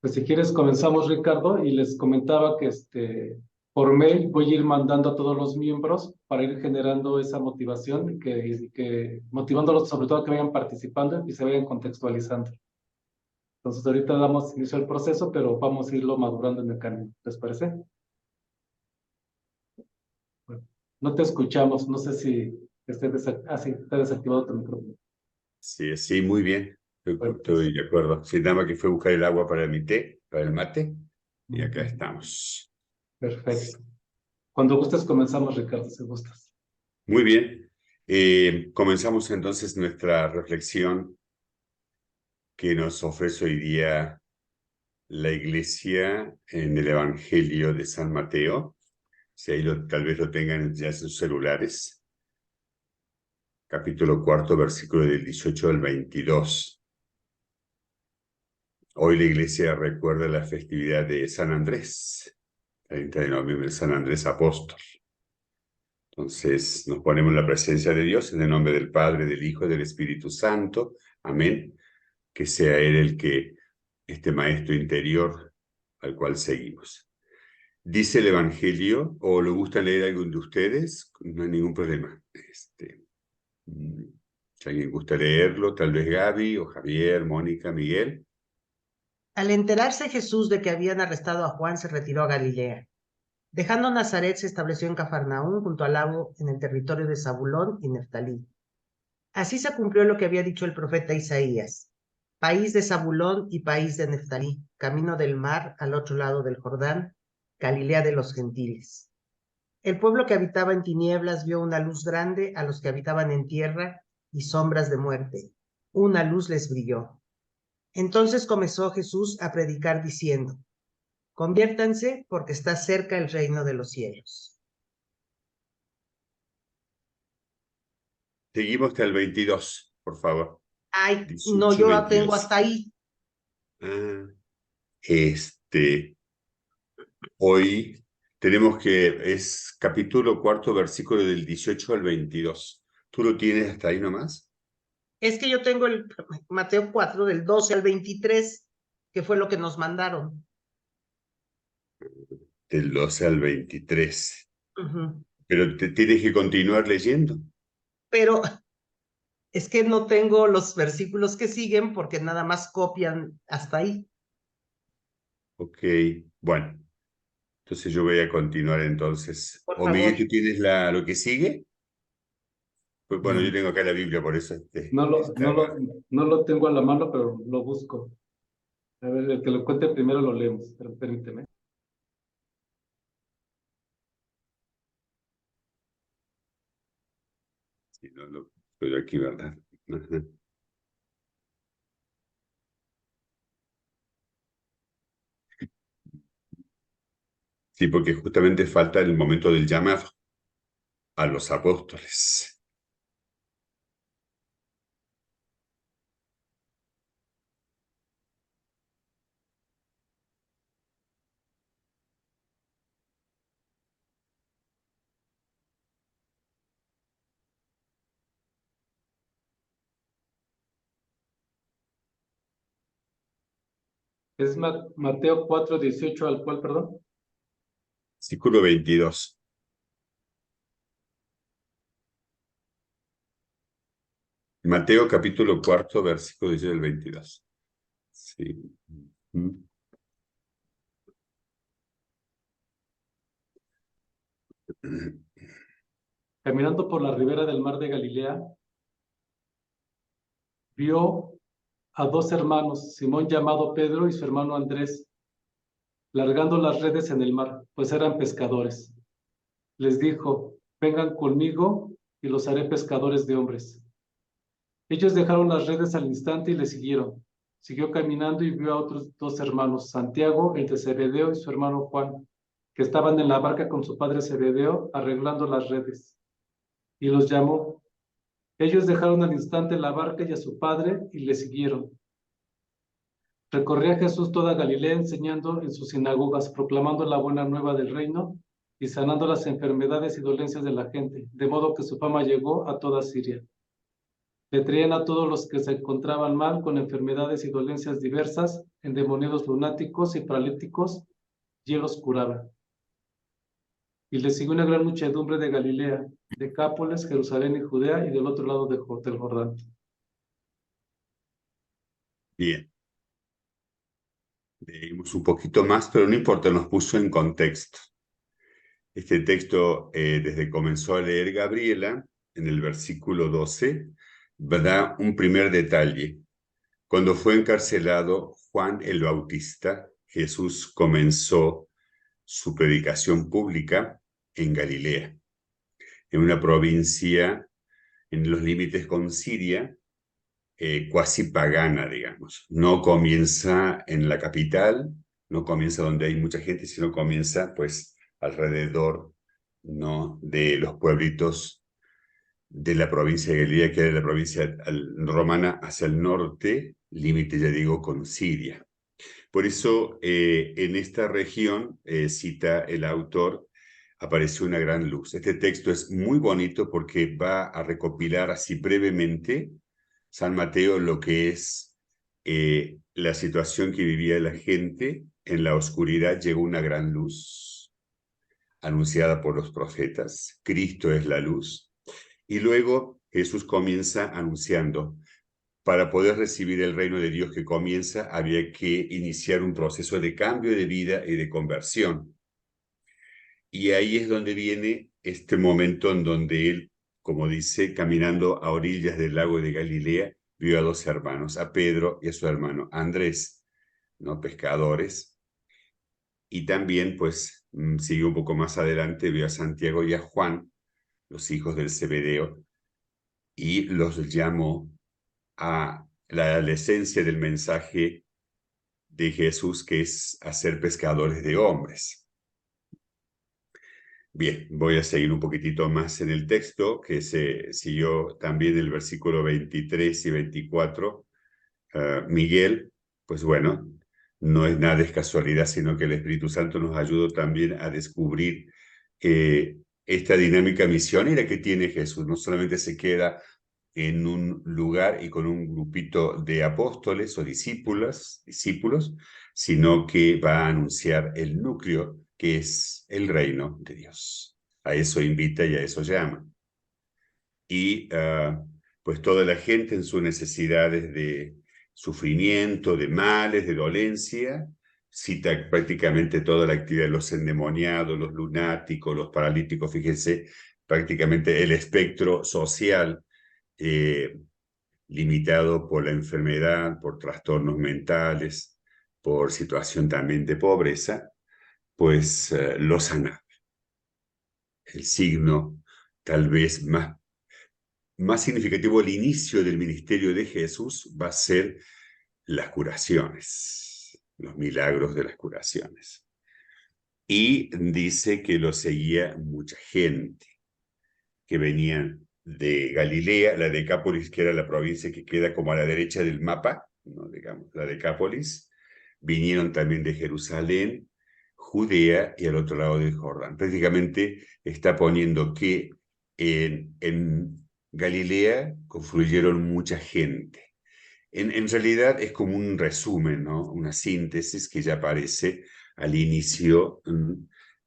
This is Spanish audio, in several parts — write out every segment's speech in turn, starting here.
Pues si quieres comenzamos, Ricardo, y les comentaba que por mail voy a ir mandando a todos los miembros para ir generando esa motivación y que motivándolos sobre todo a que vayan participando y se vayan contextualizando. Entonces ahorita damos inicio al proceso, pero vamos a irlo madurando en el camino. ¿Les parece? Bueno, no te escuchamos, no sé si sí, está desactivado tu micrófono. Sí, sí, muy bien. Bueno, Estoy de acuerdo. Sí, nada más que fue a buscar el agua para mi té, para el mate, y acá ujú, estamos. perfecto. Cuando gustes comenzamos, Ricardo, si gustas. Muy bien. Comenzamos entonces nuestra reflexión que nos ofrece hoy día la Iglesia en el Evangelio de San Mateo. Si ahí tal vez lo tengan ya en sus celulares. Capítulo 4, versículo del 18 al 22. Hoy la Iglesia recuerda la festividad de San Andrés, 30 de noviembre, San Andrés Apóstol. Entonces nos ponemos en la presencia de Dios en el nombre del Padre, del Hijo y del Espíritu Santo. Amén. Que sea Él este maestro interior al cual seguimos. Dice el Evangelio, o lo gusta leer alguno de ustedes, no hay ningún problema. Si alguien gusta leerlo, tal vez Gaby o Javier, Mónica, Miguel. Al enterarse Jesús de que habían arrestado a Juan, se retiró a Galilea. Dejando Nazaret, se estableció en Cafarnaúm, junto al lago, en el territorio de Zabulón y Neftalí. Así se cumplió lo que había dicho el profeta Isaías: país de Zabulón y país de Neftalí, camino del mar al otro lado del Jordán, Galilea de los gentiles. El pueblo que habitaba en tinieblas vio una luz grande; a los que habitaban en tierra y sombras de muerte, una luz les brilló. Entonces comenzó Jesús a predicar diciendo: conviértanse, porque está cerca el reino de los cielos. Seguimos hasta el 22, por favor. Ay, no, 18 y yo la tengo 22. hasta ahí. Ah, hoy tenemos que es capítulo 4, versículo del 18 al 22. ¿Tú lo tienes hasta ahí nomás? Es que yo tengo el Mateo 4, del 12 al 23, que fue lo que nos mandaron. Del 12 al 23. Uh-huh. Pero te tienes que continuar leyendo. Pero es que no tengo los versículos que siguen porque nada más copian hasta ahí. Ok, bueno. Entonces yo voy a continuar entonces. Por O Miguel, favor. ¿tú tienes lo que sigue? Pues bueno, yo Mm, tengo acá la Biblia, por eso No lo, no estaba. lo, no lo tengo a la mano, pero lo busco. A ver, el que lo cuente primero lo leemos, pero permíteme. Sí, no lo estoy aquí, ¿verdad? Ajá. Sí, porque justamente falta el momento del llamado a los apóstoles. Es Mateo 4 18 al cual, perdón. Versículo 22. Mateo capítulo 4, versículo 18 al 22. Sí. Ujú. Caminando por la ribera del mar de Galilea, vio a dos hermanos, Simón llamado Pedro y su hermano Andrés, largando las redes en el mar, pues eran pescadores. Les dijo: vengan conmigo y los haré pescadores de hombres. Ellos dejaron las redes al instante y le siguieron. Siguió caminando y vio a otros dos hermanos, Santiago, el de Zebedeo, y su hermano Juan, que estaban en la barca con su padre Zebedeo arreglando las redes. Y los llamó. Ellos dejaron al instante la barca y a su padre y le siguieron. Recorría Jesús toda Galilea enseñando en sus sinagogas, proclamando la buena nueva del reino y sanando las enfermedades y dolencias de la gente, de modo que su fama llegó a toda Siria. Le traían a todos los que se encontraban mal con enfermedades y dolencias diversas, endemoniados lunáticos y paralíticos, y él los curaba. Y le siguió una gran muchedumbre de Galilea, Decápolis, Jerusalén y Judea, y del otro lado del Jordán. Bien. Leímos un poquito más, pero no importa, nos puso en contexto. Este texto, desde comenzó a leer Gabriela, en el versículo 12, da un primer detalle. Cuando fue encarcelado Juan el Bautista, Jesús comenzó su predicación pública en Galilea, en una provincia en los límites con Siria, cuasi pagana, digamos. No comienza en la capital, no comienza donde hay mucha gente, sino comienza pues alrededor, ¿no?, de los pueblitos de la provincia de Galilea, que era la provincia romana hacia el norte, límite, ya digo, con Siria. Por eso, en esta región, cita el autor, apareció una gran luz. Este texto es muy bonito porque va a recopilar así brevemente San Mateo lo que es la situación que vivía la gente. En la oscuridad llegó una gran luz anunciada por los profetas. Cristo es la luz. Y luego Jesús comienza anunciando: para poder recibir el reino de Dios que comienza, había que iniciar un proceso de cambio de vida y de conversión. Y ahí es donde viene este momento en donde él, como dice, caminando a orillas del lago de Galilea, vio a dos hermanos, a Pedro y a su hermano Andrés, ¿no?, pescadores. Y también, pues, siguió un poco más adelante, vio a Santiago y a Juan, los hijos del Zebedeo, y los llamó a la esencia del mensaje de Jesús, que es hacer pescadores de hombres. Bien, voy a seguir un poquitito más en el texto, que se siguió también el versículo 23 y 24. Miguel, pues bueno, no es nada de casualidad, sino que el Espíritu Santo nos ayudó también a descubrir esta dinámica misionera que tiene Jesús. No solamente se queda en un lugar y con un grupito de apóstoles o discípulos, sino que va a anunciar el núcleo, que es el reino de Dios. A eso invita y a eso llama. Y pues toda la gente en sus necesidades de sufrimiento, de males, de dolencia, cita prácticamente toda la actividad de los endemoniados, los lunáticos, los paralíticos. Fíjense, prácticamente el espectro social limitado por la enfermedad, por trastornos mentales, por situación también de pobreza, pues lo sana. El signo tal vez más significativo al inicio del ministerio de Jesús va a ser las curaciones, los milagros de las curaciones. Y dice que lo seguía mucha gente, que venían de Galilea, la Decápolis, que era la provincia que queda como a la derecha del mapa, ¿no?, digamos, la Decápolis. Vinieron también de Jerusalén, Judea y al otro lado del Jordán. Prácticamente está poniendo que en Galilea confluyeron mucha gente. En realidad es como un resumen, ¿no?, una síntesis que ya aparece al inicio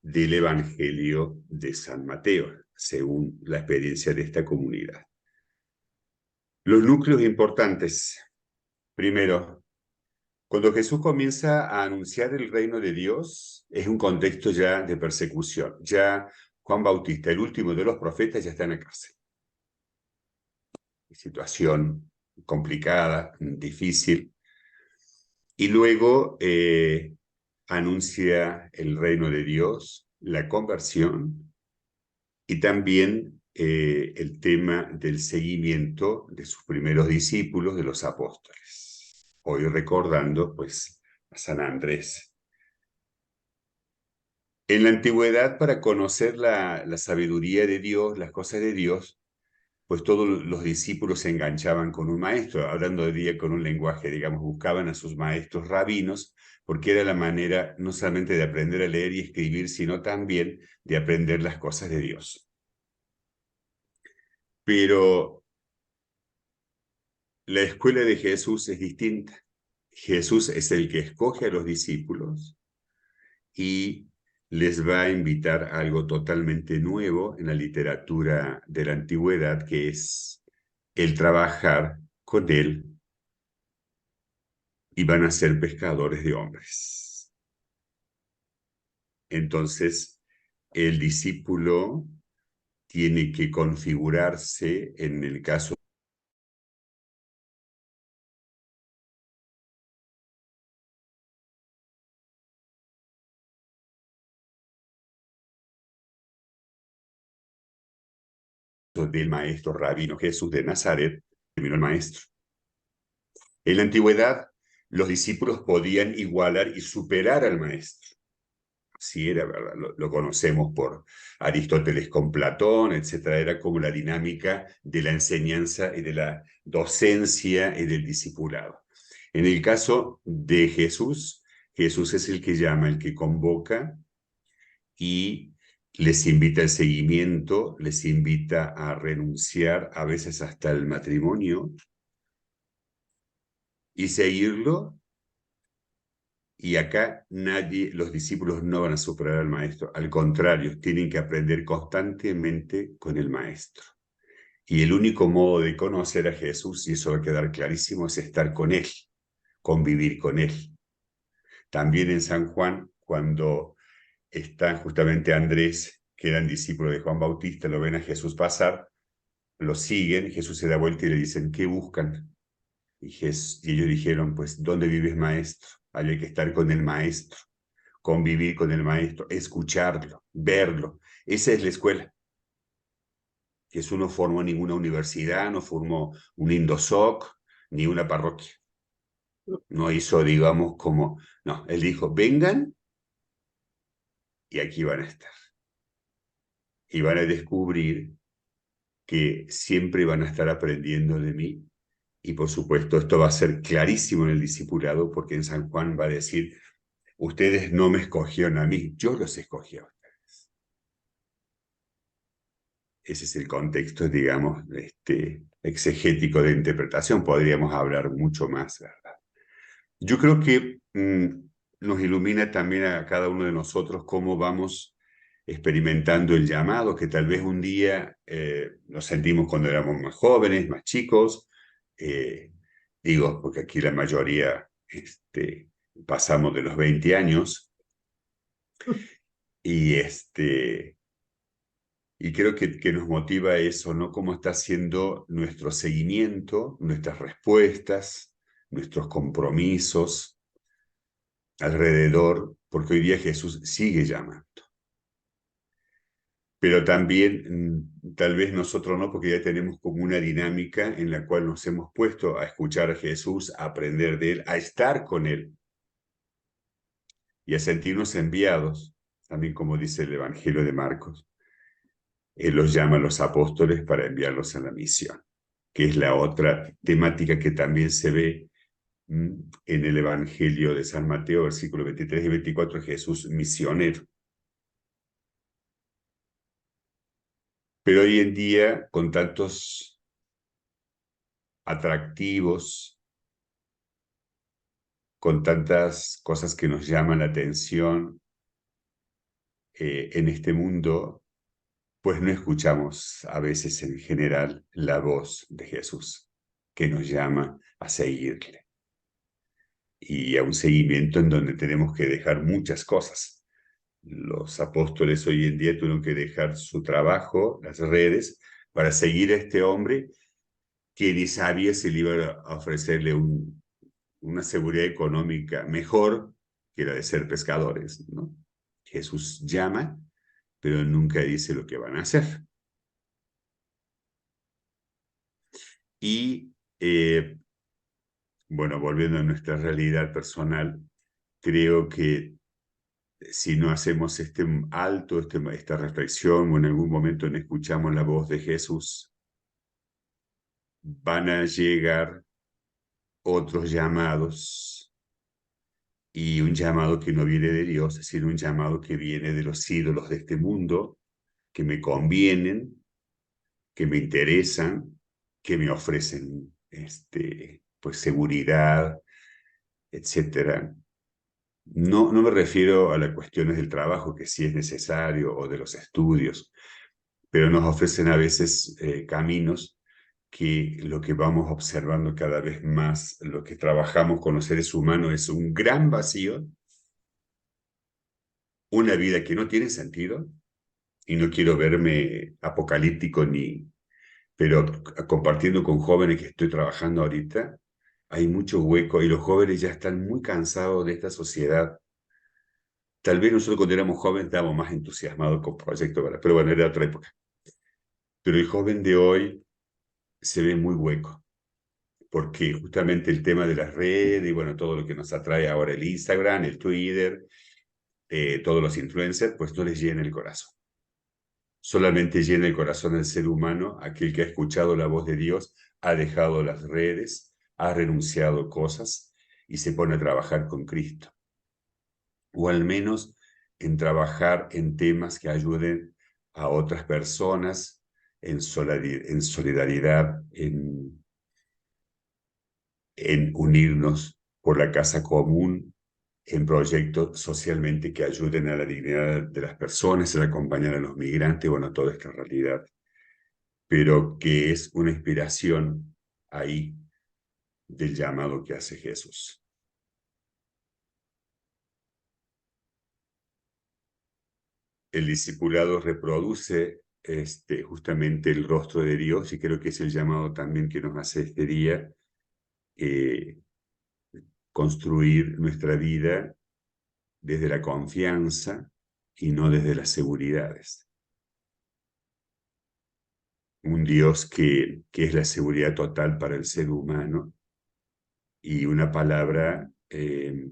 del Evangelio de San Mateo, según la experiencia de esta comunidad. Los núcleos importantes. Primero, cuando Jesús comienza a anunciar el reino de Dios, es un contexto ya de persecución. Ya Juan Bautista, el último de los profetas, ya está en la cárcel. Situación complicada, difícil. Y luego anuncia el reino de Dios, la conversión y también el tema del seguimiento de sus primeros discípulos, de los apóstoles. Hoy recordando pues a San Andrés. En la antigüedad, para conocer la sabiduría de Dios, las cosas de Dios, pues todos los discípulos se enganchaban con un maestro, hablando de día con un lenguaje, digamos, buscaban a sus maestros rabinos, porque era la manera no solamente de aprender a leer y escribir, sino también de aprender las cosas de Dios. Pero la escuela de Jesús es distinta. Jesús es el que escoge a los discípulos y les va a invitar a algo totalmente nuevo en la literatura de la antigüedad, que es el trabajar con él, y van a ser pescadores de hombres. Entonces, el discípulo tiene que configurarse, en el caso del maestro rabino Jesús de Nazaret, terminó el maestro. En la antigüedad, los discípulos podían igualar y superar al maestro. Sí, era verdad, lo conocemos por Aristóteles con Platón, etcétera. Era como la dinámica de la enseñanza y de la docencia y del discipulado. En el caso de Jesús, Jesús es el que llama, el que convoca y les invita al seguimiento, les invita a renunciar, a veces hasta el matrimonio, y seguirlo. Y acá los discípulos no van a superar al maestro, al contrario, tienen que aprender constantemente con el maestro. Y el único modo de conocer a Jesús, y eso va a quedar clarísimo, es estar con él, convivir con él. También en San Juan, cuando está justamente Andrés, que eran discípulos de Juan Bautista, lo ven a Jesús pasar, lo siguen, Jesús se da vuelta y le dicen, ¿qué buscan? Y ellos dijeron, pues, ¿dónde vives, maestro? Hay que estar con el maestro, convivir con el maestro, escucharlo, verlo. Esa es la escuela. Jesús no formó ninguna universidad, no formó un Indosoc, ni una parroquia. No hizo, digamos, como... No, él dijo, vengan y aquí van a estar. Y van a descubrir que siempre van a estar aprendiendo de mí. Y por supuesto, esto va a ser clarísimo en el discipulado, porque en San Juan va a decir, ustedes no me escogieron a mí, yo los escogí a ustedes. Ese es el contexto, digamos, exegético de interpretación. Podríamos hablar mucho más, ¿verdad? Yo creo que nos ilumina también a cada uno de nosotros cómo vamos experimentando el llamado, que tal vez un día nos sentimos cuando éramos más jóvenes, más chicos, digo, porque aquí la mayoría pasamos de los 20 años, y creo que nos motiva eso, ¿no? Cómo está siendo nuestro seguimiento, nuestras respuestas, nuestros compromisos alrededor, porque hoy día Jesús sigue llamando. Pero también, tal vez nosotros no, porque ya tenemos como una dinámica en la cual nos hemos puesto a escuchar a Jesús, a aprender de él, a estar con él y a sentirnos enviados, también como dice el Evangelio de Marcos. Él los llama a los apóstoles para enviarlos a la misión, que es la otra temática que también se ve en el Evangelio de San Mateo, versículos 23 y 24, Jesús misionero. Pero hoy en día, con tantos atractivos, con tantas cosas que nos llaman la atención en este mundo, pues no escuchamos a veces en general la voz de Jesús, que nos llama a seguirle. Y a un seguimiento en donde tenemos que dejar muchas cosas. Los apóstoles hoy en día tuvieron que dejar su trabajo, las redes, para seguir a este hombre que ni sabía si le iba a ofrecerle una seguridad económica mejor que la de ser pescadores, ¿no? Jesús llama, pero nunca dice lo que van a hacer. Y, bueno, volviendo a nuestra realidad personal, creo que si no hacemos este alto, esta reflexión, o en algún momento no escuchamos la voz de Jesús, van a llegar otros llamados, y un llamado que no viene de Dios, sino un llamado que viene de los ídolos de este mundo, que me convienen, que me interesan, que me ofrecen pues seguridad, etcétera. No me refiero a las cuestiones del trabajo, que sí es necesario, o de los estudios, pero nos ofrecen a veces caminos que lo que vamos observando cada vez más, lo que trabajamos con los seres humanos es un gran vacío, una vida que no tiene sentido, y no quiero verme apocalíptico pero compartiendo con jóvenes que estoy trabajando ahorita, hay mucho hueco y los jóvenes ya están muy cansados de esta sociedad. Tal vez nosotros cuando éramos jóvenes estábamos más entusiasmados con proyectos, pero bueno, era otra época. Pero el joven de hoy se ve muy hueco, porque justamente el tema de las redes y bueno, todo lo que nos atrae ahora el Instagram, el Twitter, todos los influencers, pues no les llena el corazón. Solamente llena el corazón del ser humano aquel que ha escuchado la voz de Dios, ha dejado las redes, ha renunciado a cosas y se pone a trabajar con Cristo. O al menos en trabajar en temas que ayuden a otras personas en solidaridad, en unirnos por la casa común, en proyectos socialmente que ayuden a la dignidad de las personas, en acompañar a los migrantes, bueno, toda esta realidad, pero que es una inspiración ahí del llamado que hace Jesús. El discipulado reproduce justamente el rostro de Dios y creo que es el llamado también que nos hace este día, construir nuestra vida desde la confianza y no desde las seguridades. Un Dios que es la seguridad total para el ser humano y una palabra que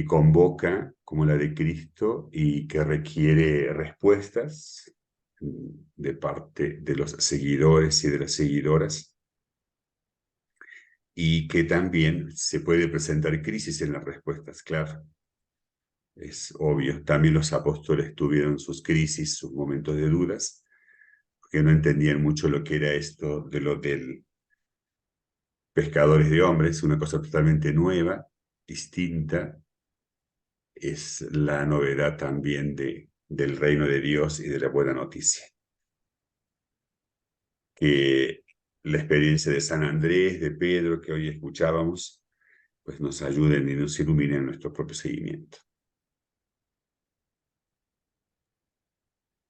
convoca como la de Cristo y que requiere respuestas de parte de los seguidores y de las seguidoras, y que también se puede presentar crisis en las respuestas, claro. Es obvio, también los apóstoles tuvieron sus crisis, sus momentos de dudas, porque no entendían mucho lo que era esto de lo del pescadores de hombres, una cosa totalmente nueva, distinta. Es la novedad también del reino de Dios y de la buena noticia. Que la experiencia de San Andrés, de Pedro, que hoy escuchábamos, pues nos ayuden y nos iluminen en nuestro propio seguimiento.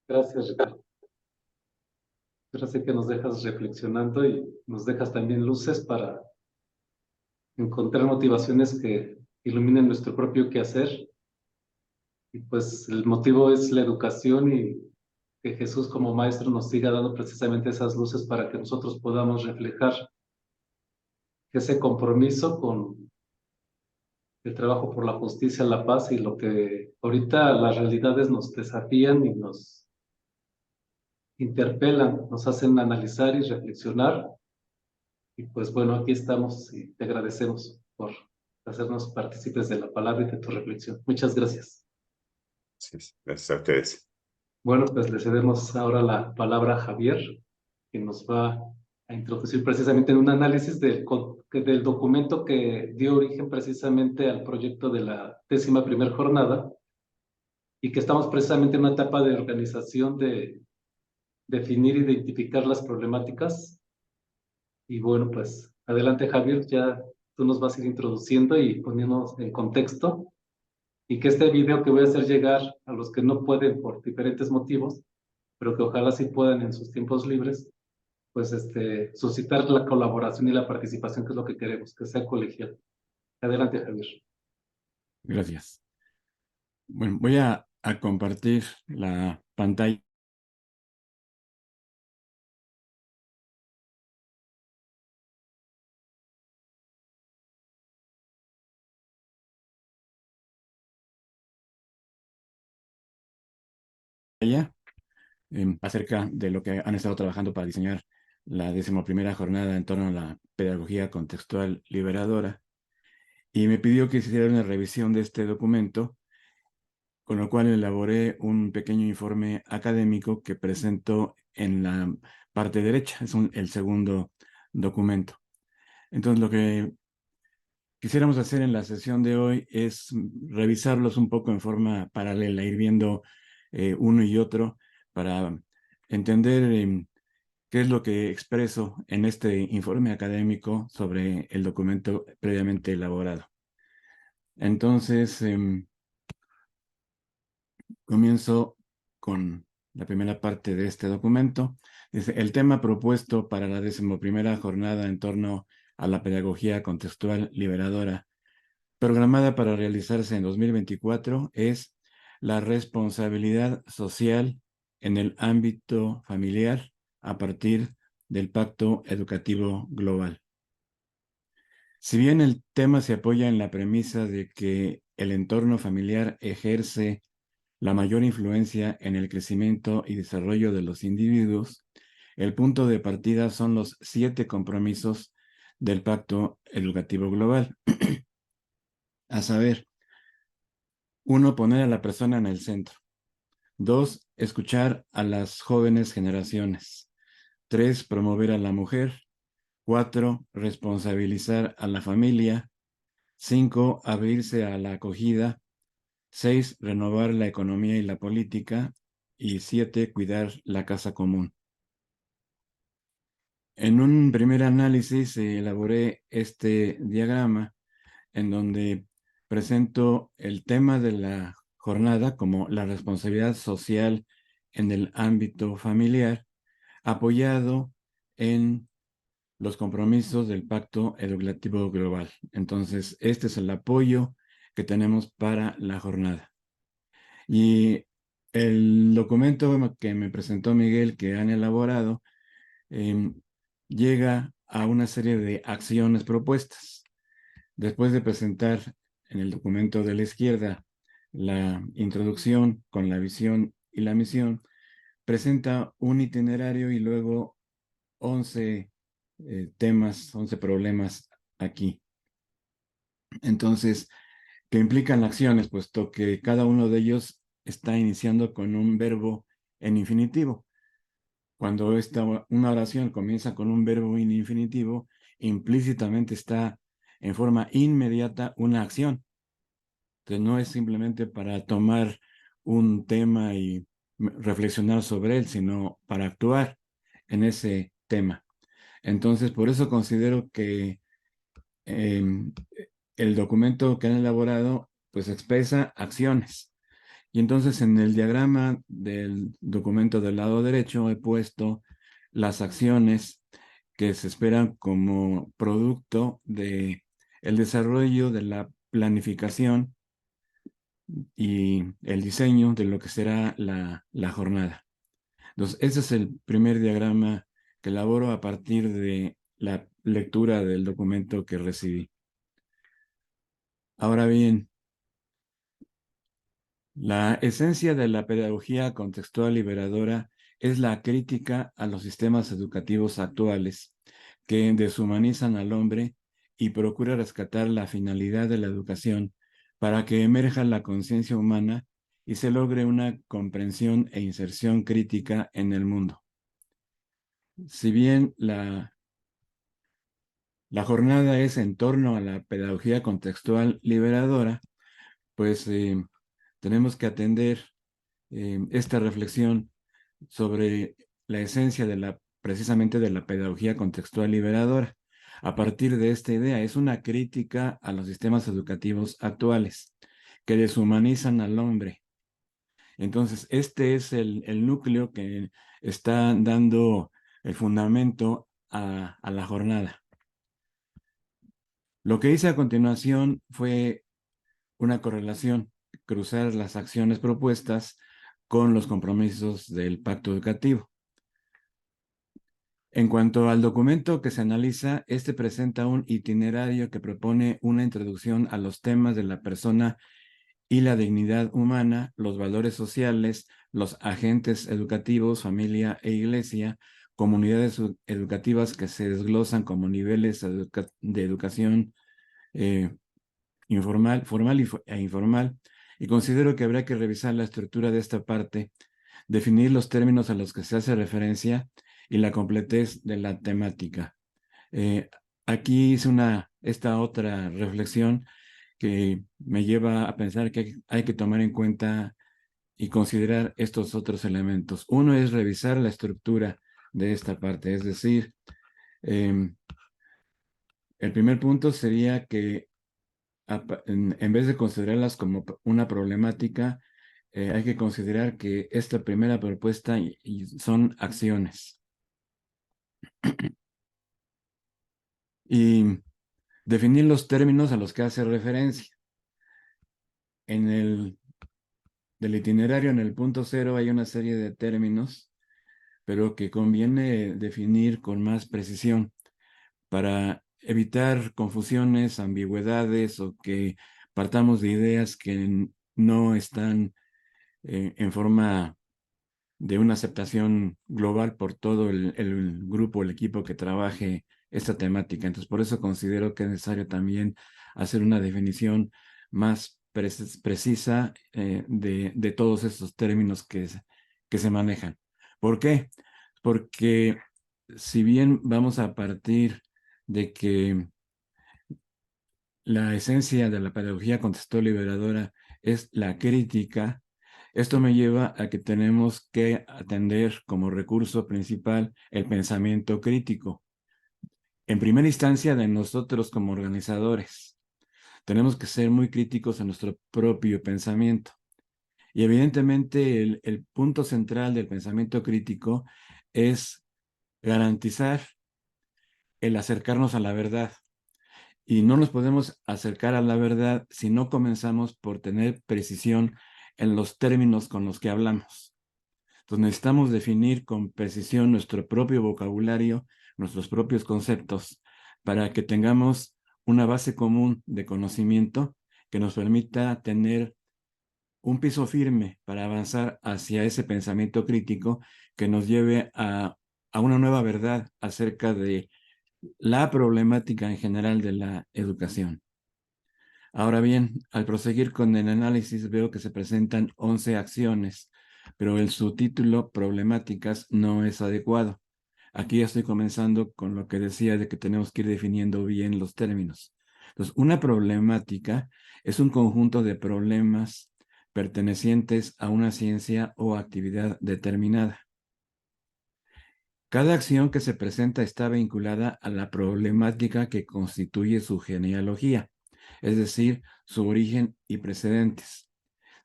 Gracias, Ricardo. Gracias que nos dejas reflexionando y nos dejas también luces para encontrar motivaciones que iluminen nuestro propio quehacer. Y pues el motivo es la educación y que Jesús como maestro nos siga dando precisamente esas luces para que nosotros podamos reflejar ese compromiso con el trabajo por la justicia, la paz y lo que ahorita las realidades nos desafían y nos interpelan, nos hacen analizar y reflexionar. Y pues bueno, aquí estamos y te agradecemos por hacernos partícipes de la palabra y de tu reflexión. Muchas gracias. Sí, gracias a ustedes. Bueno, pues le cedemos ahora la palabra a Javier, que nos va a introducir precisamente en un análisis del documento que dio origen precisamente al proyecto de la 11ª jornada y que estamos precisamente en una etapa de organización de definir e identificar las problemáticas. Y bueno, pues adelante Javier, ya tú nos vas a ir introduciendo y poniéndonos en contexto y que este video que voy a hacer llegar a los que no pueden por diferentes motivos, pero que ojalá sí puedan en sus tiempos libres, pues suscitar la colaboración y la participación, que es lo que queremos, que sea colegial. Adelante, Javier. Gracias. Bueno, voy a compartir la pantalla. Acerca de lo que han estado trabajando para diseñar la 11ª jornada en torno a la pedagogía contextual liberadora, y me pidió que hiciera una revisión de este documento, con lo cual elaboré un pequeño informe académico que presento en la parte derecha. Es el segundo documento. Entonces, lo que quisiéramos hacer en la sesión de hoy es revisarlos un poco en forma paralela, ir viendo uno y otro para entender qué es lo que expreso en este informe académico sobre el documento previamente elaborado. Entonces, comienzo con la primera parte de este documento. Dice, el tema propuesto para la 11ª jornada en torno a la pedagogía contextual liberadora, programada para realizarse en 2024, es la responsabilidad social en el ámbito familiar a partir del Pacto Educativo Global. Si bien el tema se apoya en la premisa de que el entorno familiar ejerce la mayor influencia en el crecimiento y desarrollo de los individuos, el punto de partida son los 7 compromisos del Pacto Educativo Global. A saber, 1, poner a la persona en el centro. 2, escuchar a las jóvenes generaciones. 3, promover a la mujer. 4, responsabilizar a la familia. 5, abrirse a la acogida. 6, renovar la economía y la política. Y 7, cuidar la casa común. En un primer análisis elaboré este diagrama en donde presento el tema de la jornada como la responsabilidad social en el ámbito familiar, apoyado en los compromisos del Pacto Educativo Global. Entonces, este es el apoyo que tenemos para la jornada. Y el documento que me presentó Miguel, que han elaborado, llega a una serie de acciones propuestas. Después de presentar en el documento de la izquierda la introducción con la visión y la misión, presenta un itinerario y luego 11 temas, 11 problemas aquí. Entonces, que implican acciones, puesto que cada uno de ellos está iniciando con un verbo en infinitivo. Cuando una oración comienza con un verbo en infinitivo, implícitamente está en forma inmediata una acción. Entonces no es simplemente para tomar un tema y reflexionar sobre él, sino para actuar en ese tema. Entonces, por eso considero que el documento que han elaborado pues expresa acciones. Y entonces en el diagrama del documento del lado derecho he puesto las acciones que se esperan como producto de el desarrollo de la planificación y el diseño de lo que será la jornada. Entonces, ese es el primer diagrama que elaboro a partir de la lectura del documento que recibí. Ahora bien, la esencia de la pedagogía contextual liberadora es la crítica a los sistemas educativos actuales que deshumanizan al hombre y procura rescatar la finalidad de la educación para que emerja la conciencia humana y se logre una comprensión e inserción crítica en el mundo. Si bien la jornada es en torno a la pedagogía contextual liberadora, pues tenemos que atender esta reflexión sobre la esencia precisamente de la pedagogía contextual liberadora. A partir de esta idea, es una crítica a los sistemas educativos actuales que deshumanizan al hombre. Entonces, este es el núcleo que está dando el fundamento a la jornada. Lo que hice a continuación fue una correlación, cruzar las acciones propuestas con los compromisos del pacto educativo. En cuanto al documento que se analiza, este presenta un itinerario que propone una introducción a los temas de la persona y la dignidad humana, los valores sociales, los agentes educativos, familia e iglesia, comunidades educativas que se desglosan como niveles de educación formal e informal, y considero que habrá que revisar la estructura de esta parte, definir los términos a los que se hace referencia y la completez de la temática. Aquí hice esta otra reflexión que me lleva a pensar que hay que tomar en cuenta y considerar estos otros elementos. Uno es revisar la estructura de esta parte, es decir, el primer punto sería que en vez de considerarlas como una problemática, hay que considerar que esta primera propuesta son acciones. Y definir los términos a los que hace referencia. Del itinerario, en el punto 0, hay una serie de términos, pero que conviene definir con más precisión para evitar confusiones, ambigüedades o que partamos de ideas que no están en forma de una aceptación global por todo el grupo, el equipo que trabaje esta temática. Entonces, por eso considero que es necesario también hacer una definición más precisa de todos estos términos que se manejan. ¿Por qué? Porque si bien vamos a partir de que la esencia de la pedagogía contextual liberadora es la crítica, esto me lleva a que tenemos que atender como recurso principal el pensamiento crítico. En primera instancia, de nosotros como organizadores. Tenemos que ser muy críticos en nuestro propio pensamiento. Y evidentemente el punto central del pensamiento crítico es garantizar el acercarnos a la verdad. Y no nos podemos acercar a la verdad si no comenzamos por tener precisión en los términos con los que hablamos. Entonces necesitamos definir con precisión nuestro propio vocabulario, nuestros propios conceptos, para que tengamos una base común de conocimiento que nos permita tener un piso firme para avanzar hacia ese pensamiento crítico que nos lleve a una nueva verdad acerca de la problemática en general de la educación. Ahora bien, al proseguir con el análisis veo que se presentan 11 acciones, pero el subtítulo problemáticas no es adecuado. Aquí ya estoy comenzando con lo que decía de que tenemos que ir definiendo bien los términos. Entonces, una problemática es un conjunto de problemas pertenecientes a una ciencia o actividad determinada. Cada acción que se presenta está vinculada a la problemática que constituye su genealogía, es decir, su origen y precedentes.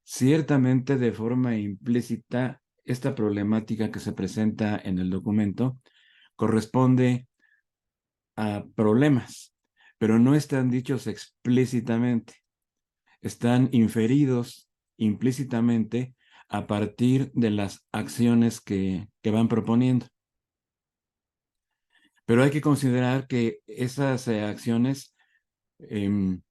Ciertamente, de forma implícita, esta problemática que se presenta en el documento corresponde a problemas, pero no están dichos explícitamente, están inferidos implícitamente a partir de las acciones que van proponiendo. Pero hay que considerar que esas acciones deben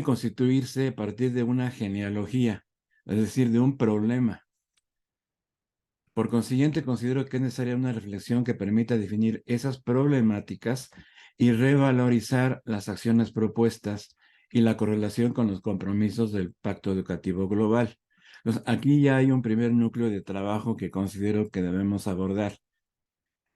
constituirse a partir de una genealogía, es decir, de un problema. Por consiguiente, considero que es necesaria una reflexión que permita definir esas problemáticas y revalorizar las acciones propuestas y la correlación con los compromisos del Pacto Educativo Global. Entonces, aquí ya hay un primer núcleo de trabajo que considero que debemos abordar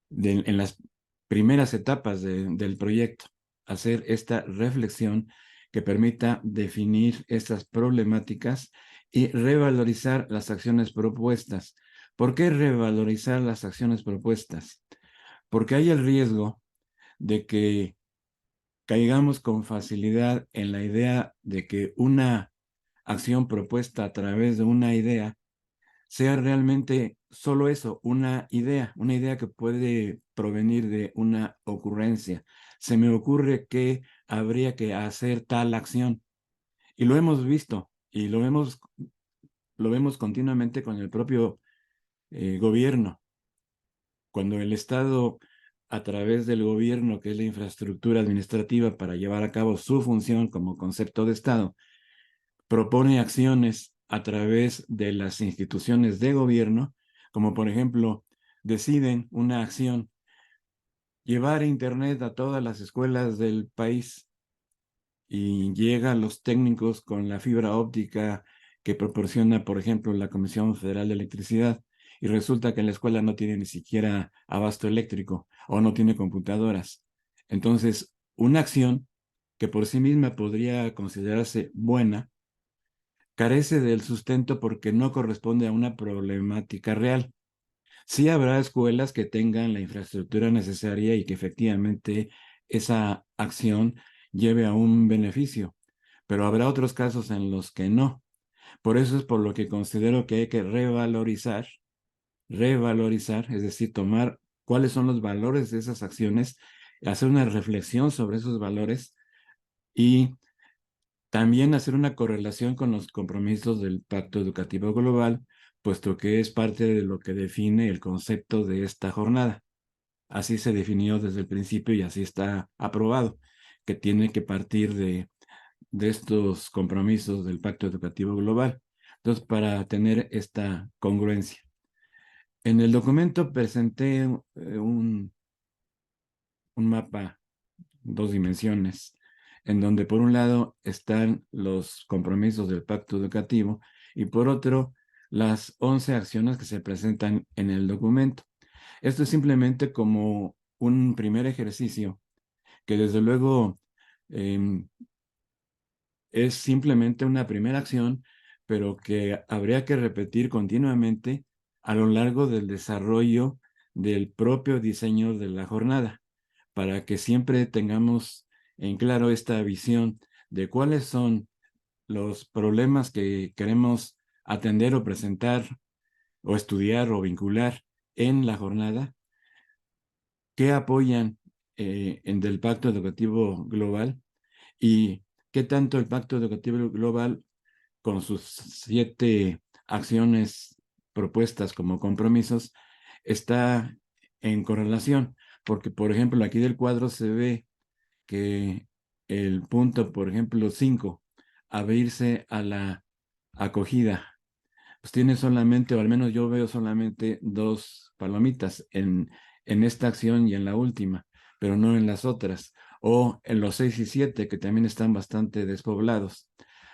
en las primeras etapas del proyecto, hacer esta reflexión que permita definir estas problemáticas y revalorizar las acciones propuestas. ¿Por qué revalorizar las acciones propuestas? Porque hay el riesgo de que caigamos con facilidad en la idea de que una acción propuesta a través de una idea sea realmente solo eso, una idea que puede provenir de una ocurrencia. Se me ocurre que habría que hacer tal acción. Y lo hemos visto y lo vemos continuamente con el propio gobierno. Cuando el Estado, a través del gobierno, que es la infraestructura administrativa para llevar a cabo su función como concepto de Estado, propone acciones a través de las instituciones de gobierno, como por ejemplo, deciden una acción, llevar internet a todas las escuelas del país y llegan los técnicos con la fibra óptica que proporciona, por ejemplo, la Comisión Federal de Electricidad, y resulta que la escuela no tiene ni siquiera abasto eléctrico o no tiene computadoras. Entonces, una acción que por sí misma podría considerarse buena, carece del sustento porque no corresponde a una problemática real. Sí habrá escuelas que tengan la infraestructura necesaria y que efectivamente esa acción lleve a un beneficio, pero habrá otros casos en los que no. Por eso es por lo que considero que hay que revalorizar, es decir, tomar cuáles son los valores de esas acciones, hacer una reflexión sobre esos valores y también hacer una correlación con los compromisos del Pacto Educativo Global, puesto que es parte de lo que define el concepto de esta jornada. Así se definió desde el principio y así está aprobado, que tiene que partir de estos compromisos del Pacto Educativo Global. Entonces, para tener esta congruencia. En el documento presenté un mapa, 2 dimensiones, en donde por un lado están los compromisos del pacto educativo y por otro las 11 acciones que se presentan en el documento. Esto es simplemente como un primer ejercicio que desde luego es simplemente una primera acción, pero que habría que repetir continuamente a lo largo del desarrollo del propio diseño de la jornada, para que siempre tengamos en claro esta visión de cuáles son los problemas que queremos atender o presentar o estudiar o vincular en la jornada, qué apoyan en del Pacto Educativo Global y qué tanto el Pacto Educativo Global con sus 7 acciones propuestas como compromisos está en correlación, porque por ejemplo aquí del cuadro se ve que el punto, por ejemplo, 5, abrirse a la acogida, pues tiene solamente, o al menos yo veo solamente 2 palomitas en esta acción y en la última, pero no en las otras, o en los 6 y 7, que también están bastante despoblados.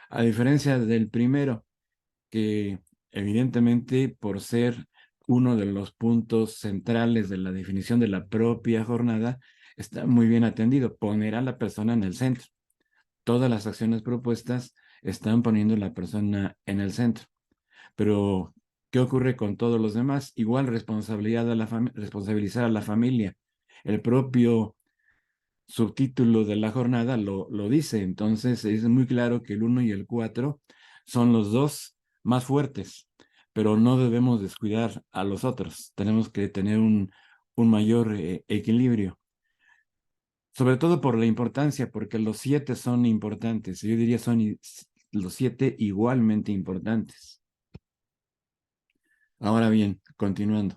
A diferencia del primero, que evidentemente por ser uno de los puntos centrales de la definición de la propia jornada, está muy bien atendido, poner a la persona en el centro. Todas las acciones propuestas están poniendo a la persona en el centro. Pero, ¿qué ocurre con todos los demás? Igual responsabilizar a la familia. El propio subtítulo de la jornada lo dice, entonces es muy claro que el 1 y el 4 son los 2 más fuertes, pero no debemos descuidar a los otros. Tenemos que tener un mayor equilibrio, sobre todo por la importancia, porque los 7 son importantes. Yo diría son los 7 igualmente importantes. Ahora bien, continuando.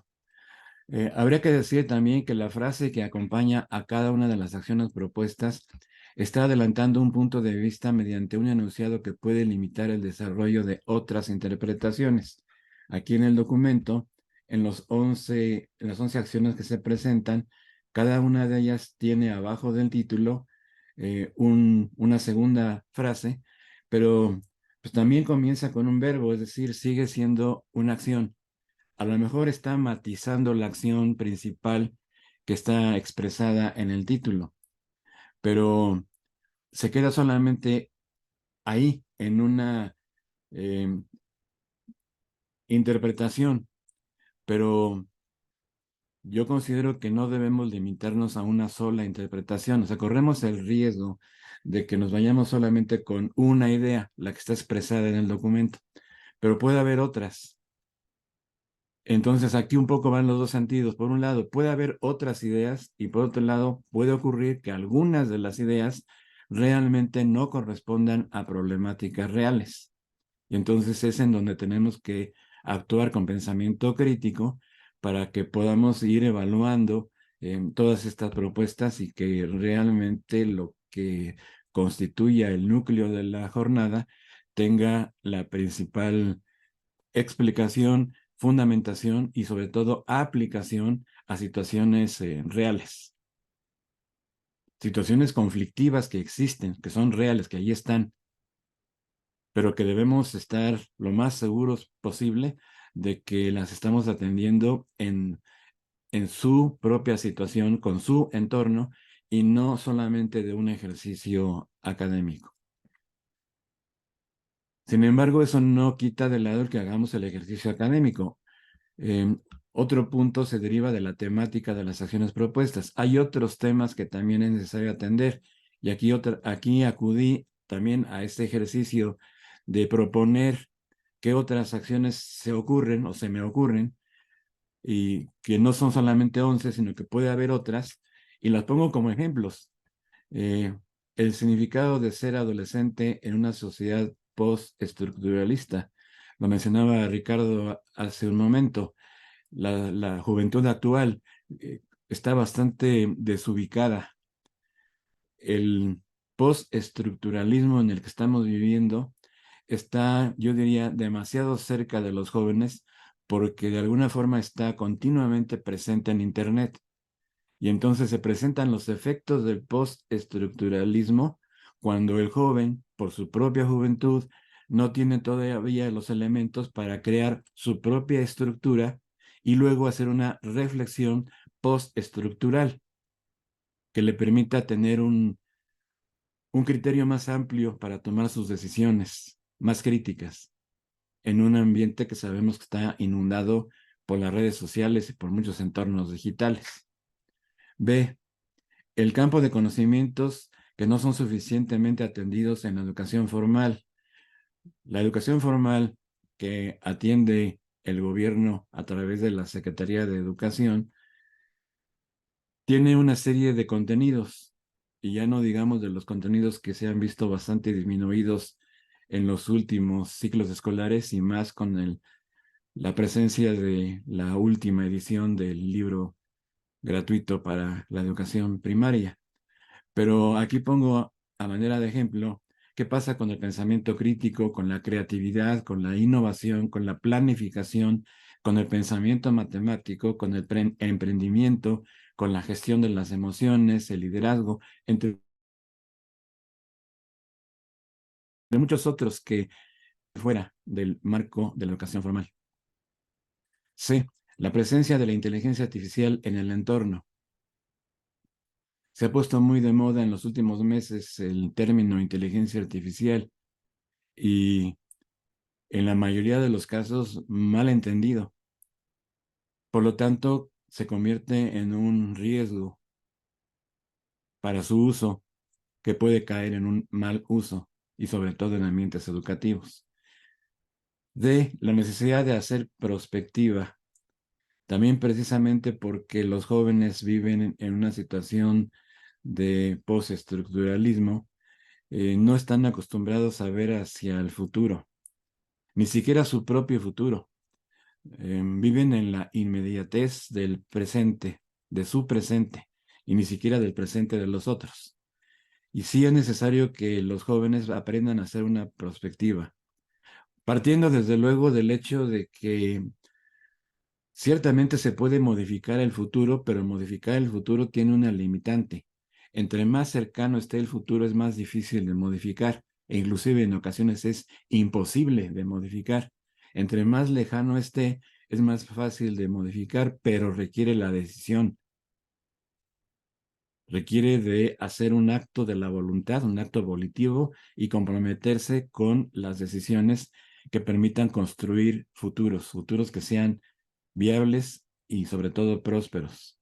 Habría que decir también que la frase que acompaña a cada una de las acciones propuestas está adelantando un punto de vista mediante un enunciado que puede limitar el desarrollo de otras interpretaciones. Aquí en el documento, en las 11 acciones que se presentan, cada una de ellas tiene abajo del título una segunda frase, pero pues también comienza con un verbo, es decir, sigue siendo una acción. A lo mejor está matizando la acción principal que está expresada en el título, pero se queda solamente ahí en una eh, interpretación, pero yo considero que no debemos limitarnos a una sola interpretación, o sea, corremos el riesgo de que nos vayamos solamente con una idea, la que está expresada en el documento, pero puede haber otras. Entonces aquí un poco van los dos sentidos. Por un lado, puede haber otras ideas y por otro lado, puede ocurrir que algunas de las ideas realmente no correspondan a problemáticas reales. Y entonces es en donde tenemos que actuar con pensamiento crítico para que podamos ir evaluando todas estas propuestas y que realmente lo que constituya el núcleo de la jornada tenga la principal explicación, fundamentación y sobre todo aplicación a situaciones reales. Situaciones conflictivas que existen, que son reales, que ahí están, pero que debemos estar lo más seguros posible de que las estamos atendiendo en su propia situación, con su entorno, y no solamente de un ejercicio académico. Sin embargo, eso no quita de lado el que hagamos el ejercicio académico. Otro punto se deriva de la temática de las acciones propuestas. Hay otros temas que también es necesario atender, y aquí acudí también a este ejercicio de proponer qué otras acciones se ocurren o se me ocurren, y que no son solamente 11, sino que puede haber otras, y las pongo como ejemplos. El significado de ser adolescente en una sociedad postestructuralista. Lo mencionaba Ricardo hace un momento. La juventud actual está bastante desubicada. El postestructuralismo en el que estamos viviendo está, yo diría, demasiado cerca de los jóvenes, porque de alguna forma está continuamente presente en Internet. Y entonces se presentan los efectos del postestructuralismo cuando el joven, por su propia juventud, no tiene todavía los elementos para crear su propia estructura y luego hacer una reflexión postestructural que le permita tener un criterio más amplio para tomar sus decisiones más críticas en un ambiente que sabemos que está inundado por las redes sociales y por muchos entornos digitales. B, el campo de conocimientos que no son suficientemente atendidos en la educación formal. La educación formal que atiende el gobierno a través de la Secretaría de Educación tiene una serie de contenidos, y ya no digamos de los contenidos que se han visto bastante disminuidos en los últimos ciclos escolares, y más con la presencia de la última edición del libro gratuito para la educación primaria. Pero aquí pongo a manera de ejemplo qué pasa con el pensamiento crítico, con la creatividad, con la innovación, con la planificación, con el pensamiento matemático, con el emprendimiento, con la gestión de las emociones, el liderazgo, entre muchos otros que fuera del marco de la educación formal. C, la presencia de la inteligencia artificial en el entorno. Se ha puesto muy de moda en los últimos meses el término inteligencia artificial, y en la mayoría de los casos mal entendido. Por lo tanto, se convierte en un riesgo para su uso, que puede caer en un mal uso, y sobre todo en ambientes educativos. D, la necesidad de hacer prospectiva. También precisamente porque los jóvenes viven en una situación de postestructuralismo, no están acostumbrados a ver hacia el futuro, ni siquiera su propio futuro. Viven en la inmediatez del presente, de su presente, y ni siquiera del presente de los otros. Y sí es necesario que los jóvenes aprendan a hacer una prospectiva, partiendo desde luego del hecho de que ciertamente se puede modificar el futuro, pero modificar el futuro tiene una limitante. Entre más cercano esté el futuro, es más difícil de modificar, e inclusive en ocasiones es imposible de modificar. Entre más lejano esté, es más fácil de modificar, pero requiere la decisión. Requiere de hacer un acto de la voluntad, un acto volitivo, y comprometerse con las decisiones que permitan construir futuros que sean viables y sobre todo prósperos.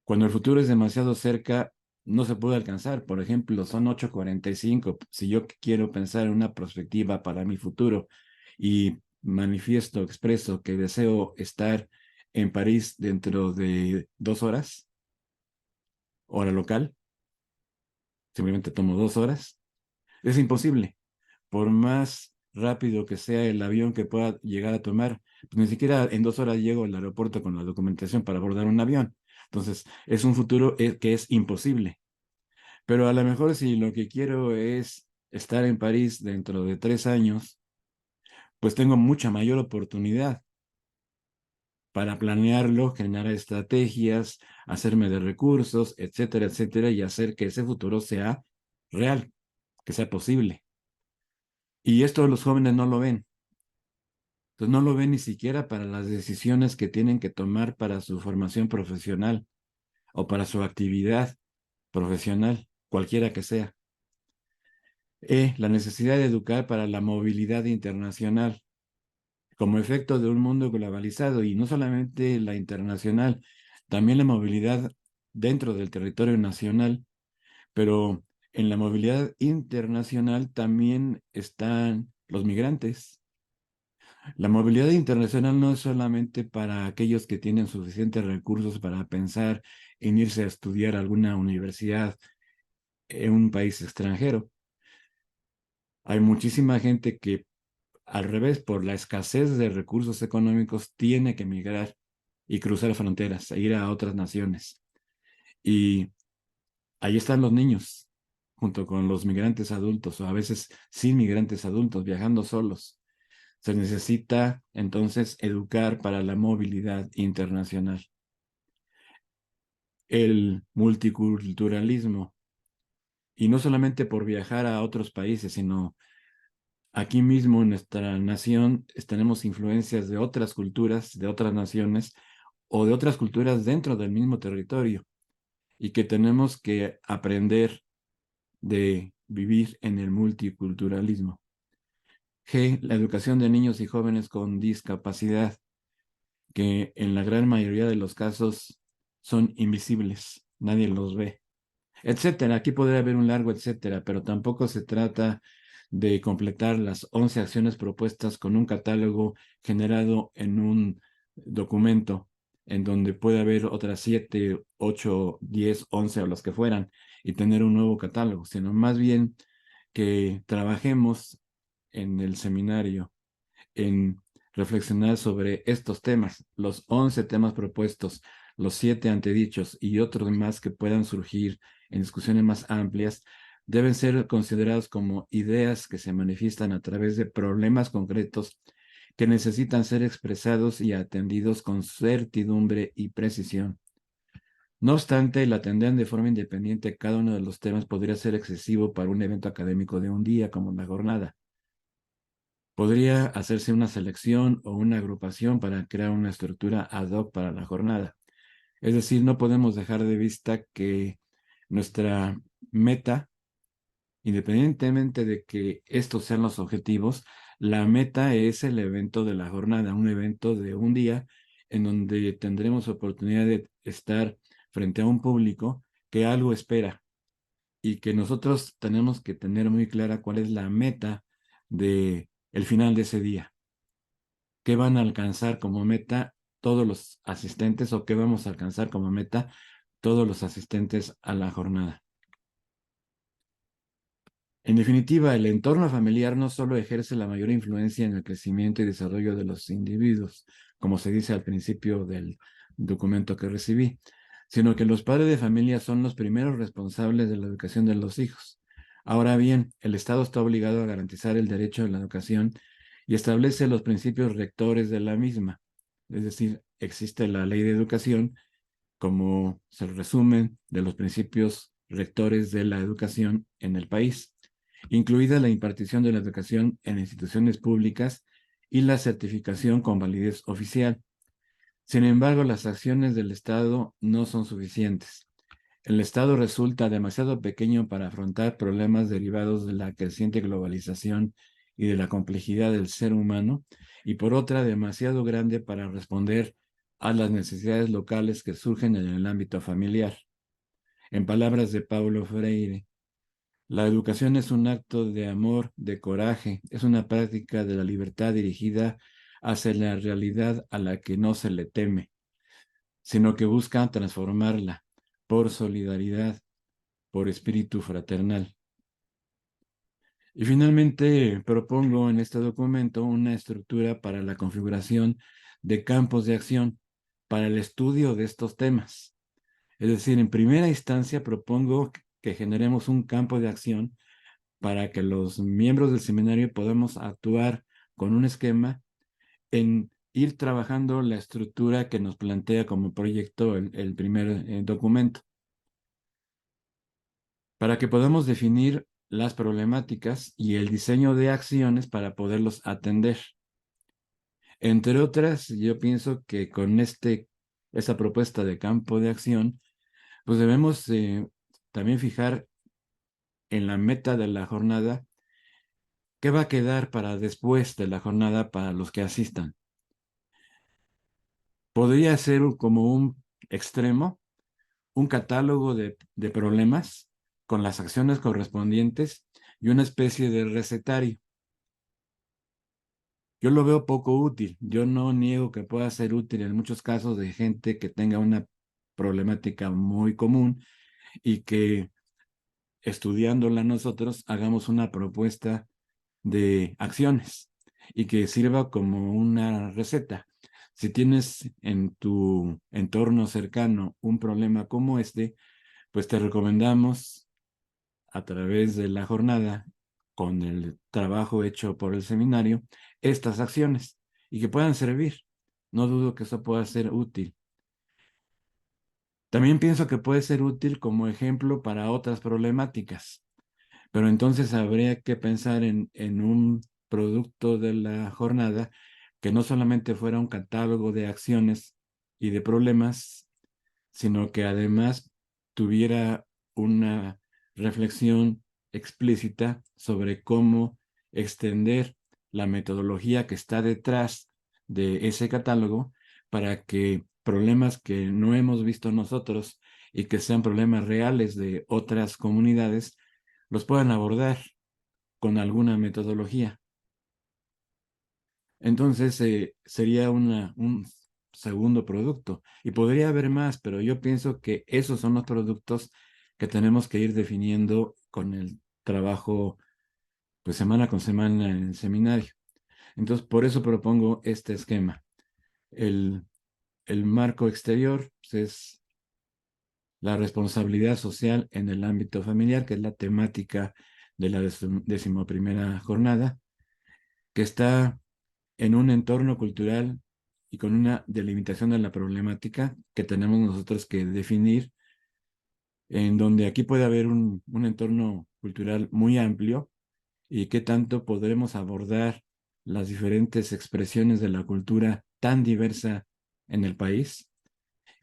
Cuando el futuro es demasiado cerca, no se puede alcanzar. Por ejemplo, son 8:45. Si yo quiero pensar en una perspectiva para mi futuro y manifiesto, expreso que deseo estar en París dentro de 2 horas, hora local, simplemente tomo 2 horas, es imposible. Por más rápido que sea el avión que pueda llegar a tomar, pues ni siquiera en 2 horas llego al aeropuerto con la documentación para abordar un avión. Entonces, es un futuro que es imposible. Pero a lo mejor si lo que quiero es estar en París dentro de 3 años, pues tengo mucha mayor oportunidad para planearlo, generar estrategias, hacerme de recursos, etcétera, etcétera, y hacer que ese futuro sea real, que sea posible. Y esto los jóvenes no lo ven. Entonces no lo ven ni siquiera para las decisiones que tienen que tomar para su formación profesional. o para su actividad profesional, cualquiera que sea. La necesidad de educar para la movilidad internacional, como efecto de un mundo globalizado, y no solamente la internacional, también la movilidad dentro del territorio nacional, pero en la movilidad internacional también están los migrantes. La movilidad internacional no es solamente para aquellos que tienen suficientes recursos para pensar en irse a estudiar a alguna universidad en un país extranjero. Hay muchísima gente que, al revés, por la escasez de recursos económicos, tiene que migrar y cruzar fronteras e ir a otras naciones. Y ahí están los niños, junto con los migrantes adultos, o a veces sin migrantes adultos, viajando solos. Se necesita entonces educar para la movilidad internacional. El multiculturalismo, y no solamente por viajar a otros países, sino aquí mismo en nuestra nación tenemos influencias de otras culturas, de otras naciones o de otras culturas dentro del mismo territorio, y que tenemos que aprender de vivir en el multiculturalismo. G, la educación de niños y jóvenes con discapacidad, que en la gran mayoría de los casos son invisibles, nadie los ve, etcétera. Aquí podría haber un largo etcétera, pero tampoco se trata de completar las 11 acciones propuestas con un catálogo generado en un documento en donde puede haber otras 7, 8, 10, 11 o las que fueran, y tener un nuevo catálogo, sino más bien que trabajemos en el seminario en reflexionar sobre estos temas, los 11 temas propuestos, los 7 antedichos y otros más que puedan surgir en discusiones más amplias, deben ser considerados como ideas que se manifiestan a través de problemas concretos que necesitan ser expresados y atendidos con certidumbre y precisión. No obstante, el atender de forma independiente cada uno de los temas podría ser excesivo para un evento académico de un día como la jornada. Podría hacerse una selección o una agrupación para crear una estructura ad hoc para la jornada. Es decir, no podemos dejar de vista que nuestra meta, independientemente de que estos sean los objetivos, la meta es el evento de la jornada, un evento de un día en donde tendremos oportunidad de estar frente a un público que algo espera, y que nosotros tenemos que tener muy clara cuál es la meta de el final de ese día. ¿Qué van a alcanzar como meta todos los asistentes, o qué vamos a alcanzar como meta todos los asistentes a la jornada? En definitiva, el entorno familiar no solo ejerce la mayor influencia en el crecimiento y desarrollo de los individuos, como se dice al principio del documento que recibí, sino que los padres de familia son los primeros responsables de la educación de los hijos. Ahora bien, el Estado está obligado a garantizar el derecho a la educación y establece los principios rectores de la misma. Es decir, existe la Ley de Educación, como se resumen de los principios rectores de la educación en el país, incluida la impartición de la educación en instituciones públicas y la certificación con validez oficial. Sin embargo, las acciones del Estado no son suficientes. El Estado resulta demasiado pequeño para afrontar problemas derivados de la creciente globalización y de la complejidad del ser humano, y por otra, demasiado grande para responder a las necesidades locales que surgen en el ámbito familiar. En palabras de Paulo Freire, la educación es un acto de amor, de coraje, es una práctica de la libertad dirigida hacia la realidad a la que no se le teme, sino que busca transformarla por solidaridad, por espíritu fraternal. Y finalmente propongo en este documento una estructura para la configuración de campos de acción para el estudio de estos temas. Es decir, en primera instancia propongo que generemos un campo de acción para que los miembros del seminario podamos actuar con un esquema en ir trabajando la estructura que nos plantea como proyecto el primer documento, para que podamos definir las problemáticas y el diseño de acciones para poderlos atender. Entre otras, yo pienso que con esta propuesta de campo de acción pues debemos también fijar en la meta de la jornada qué va a quedar para después de la jornada para los que asistan. Podría ser como un extremo, un catálogo de problemas con las acciones correspondientes y una especie de recetario. Yo lo veo poco útil. Yo no niego que pueda ser útil en muchos casos de gente que tenga una problemática muy común y que estudiándola nosotros hagamos una propuesta de acciones y que sirva como una receta. Si tienes en tu entorno cercano un problema como este, pues te recomendamos a través de la jornada, con el trabajo hecho por el seminario, estas acciones y que puedan servir. No dudo que eso pueda ser útil. También pienso que puede ser útil como ejemplo para otras problemáticas, pero entonces habría que pensar en un producto de la jornada que no solamente fuera un catálogo de acciones y de problemas, sino que además tuviera una reflexión explícita sobre cómo extender la metodología que está detrás de ese catálogo para que problemas que no hemos visto nosotros y que sean problemas reales de otras comunidades, los puedan abordar con alguna metodología. Entonces sería un segundo producto y podría haber más, pero yo pienso que esos son los productos que tenemos que ir definiendo con el trabajo, pues semana con semana en el seminario. Entonces, por eso propongo este esquema. El, el marco exterior pues, es la responsabilidad social en el ámbito familiar, que es la temática de la 11ª jornada, que está en un entorno cultural y con una delimitación de la problemática que tenemos nosotros que definir, en donde aquí puede haber un entorno cultural muy amplio y qué tanto podremos abordar las diferentes expresiones de la cultura tan diversa en el país,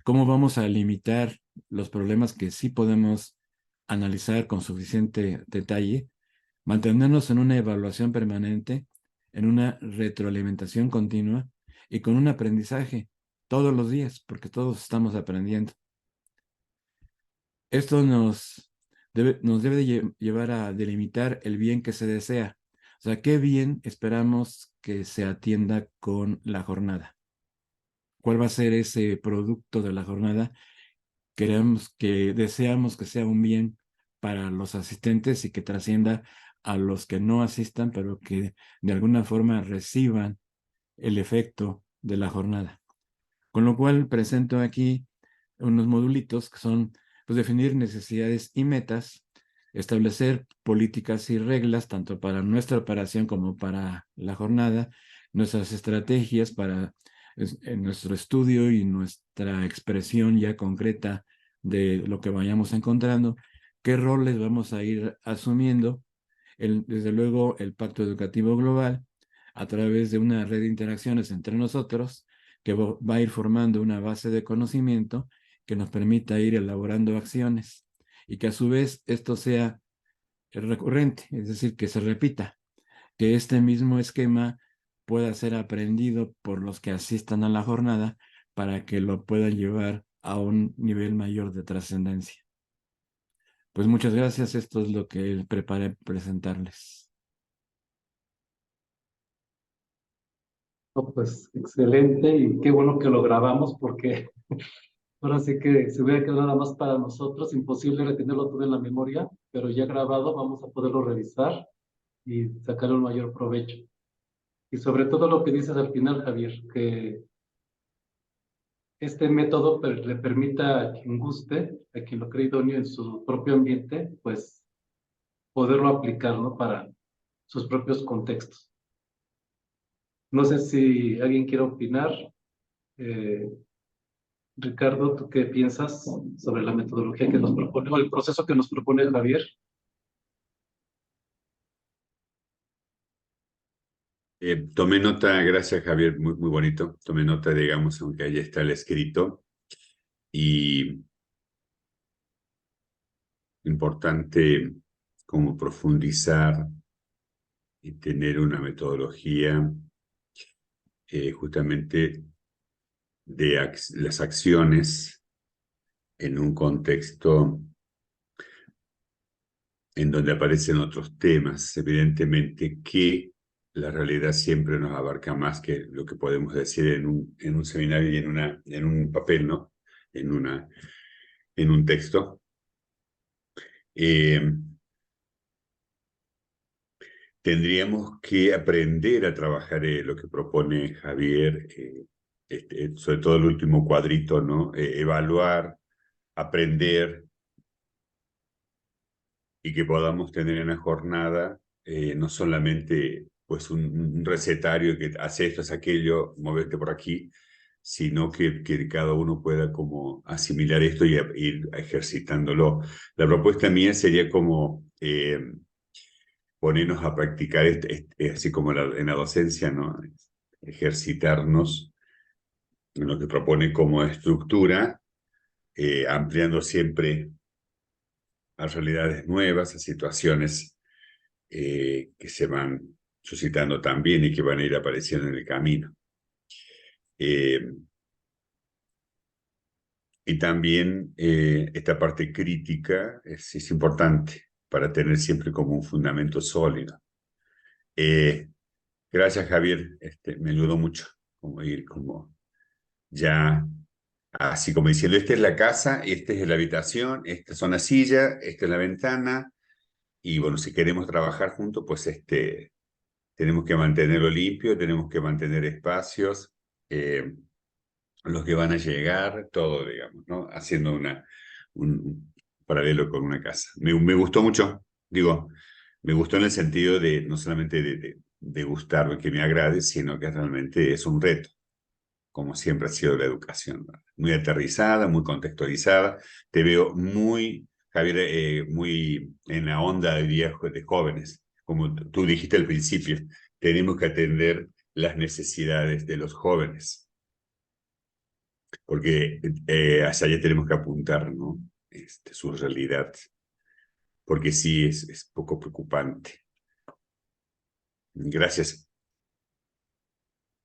cómo vamos a limitar los problemas que sí podemos analizar con suficiente detalle, mantenernos en una evaluación permanente, en una retroalimentación continua y con un aprendizaje todos los días, porque todos estamos aprendiendo. Esto nos debe llevar a delimitar el bien que se desea. O sea, ¿qué bien esperamos que se atienda con la jornada? ¿Cuál va a ser ese producto de la jornada? Deseamos que sea un bien para los asistentes y que trascienda a los que no asistan, pero que de alguna forma reciban el efecto de la jornada. Con lo cual presento aquí unos modulitos que son, pues, definir necesidades y metas, establecer políticas y reglas, tanto para nuestra operación como para la jornada, nuestras estrategias para en nuestro estudio y nuestra expresión ya concreta de lo que vayamos encontrando, qué roles vamos a ir asumiendo, desde luego el Pacto Educativo Global, a través de una red de interacciones entre nosotros, que va a ir formando una base de conocimiento que nos permita ir elaborando acciones y que a su vez esto sea recurrente, es decir, que se repita, que este mismo esquema pueda ser aprendido por los que asistan a la jornada para que lo puedan llevar a un nivel mayor de trascendencia. Pues muchas gracias, esto es lo que preparé presentarles. No, pues excelente y qué bueno que lo grabamos porque ahora sí que se hubiera quedado nada más para nosotros, imposible retenerlo todo en la memoria, pero ya grabado vamos a poderlo revisar y sacarle un mayor provecho. Y sobre todo lo que dices al final, Javier, que este método le permita a quien guste, a quien lo cree idóneo en su propio ambiente, pues poderlo aplicar, ¿no? Para sus propios contextos. No sé si alguien quiere opinar. Eh, Ricardo, ¿tú qué piensas sobre la metodología que nos propone o el proceso que nos propone Javier? Tomé nota, gracias Javier, muy bonito. Tomé nota, digamos, aunque ahí está el escrito. Y importante como profundizar y tener una metodología justamente de las acciones en un contexto en donde aparecen otros temas. Evidentemente que la realidad siempre nos abarca más que lo que podemos decir en un seminario y en un papel, ¿no? En un texto. Tendríamos que aprender a trabajar lo que propone Javier, sobre todo el último cuadrito, ¿no? Evaluar, aprender, y que podamos tener en la jornada no solamente pues un recetario que hace esto, hace aquello, moverte por aquí, sino que cada uno pueda como asimilar esto y ir ejercitándolo. La propuesta mía sería como ponernos a practicar, así como en la docencia, ¿no? Ejercitarnos en lo que propone como estructura, ampliando siempre a realidades nuevas, a situaciones que se van suscitando también y que van a ir apareciendo en el camino. Y también esta parte crítica es importante para tener siempre como un fundamento sólido. Gracias, Javier. Me ayudó mucho como ir como ya así como diciendo, esta es la casa, esta es la habitación, estas son las sillas, esta es la ventana. Y bueno, si queremos trabajar juntos, pues tenemos que mantenerlo limpio, tenemos que mantener espacios, los que van a llegar, todo, digamos, ¿no? Haciendo un paralelo con una casa. Me gustó mucho, digo, me gustó en el sentido de no solamente de gustarme, que me agrade, sino que realmente es un reto, como siempre ha sido la educación, ¿verdad? Muy aterrizada, muy contextualizada. Te veo muy, Javier, muy en la onda de jóvenes. Como tú dijiste al principio, tenemos que atender las necesidades de los jóvenes, porque hacia allá tenemos que apuntar, ¿no? Su realidad, porque sí es poco preocupante. Gracias.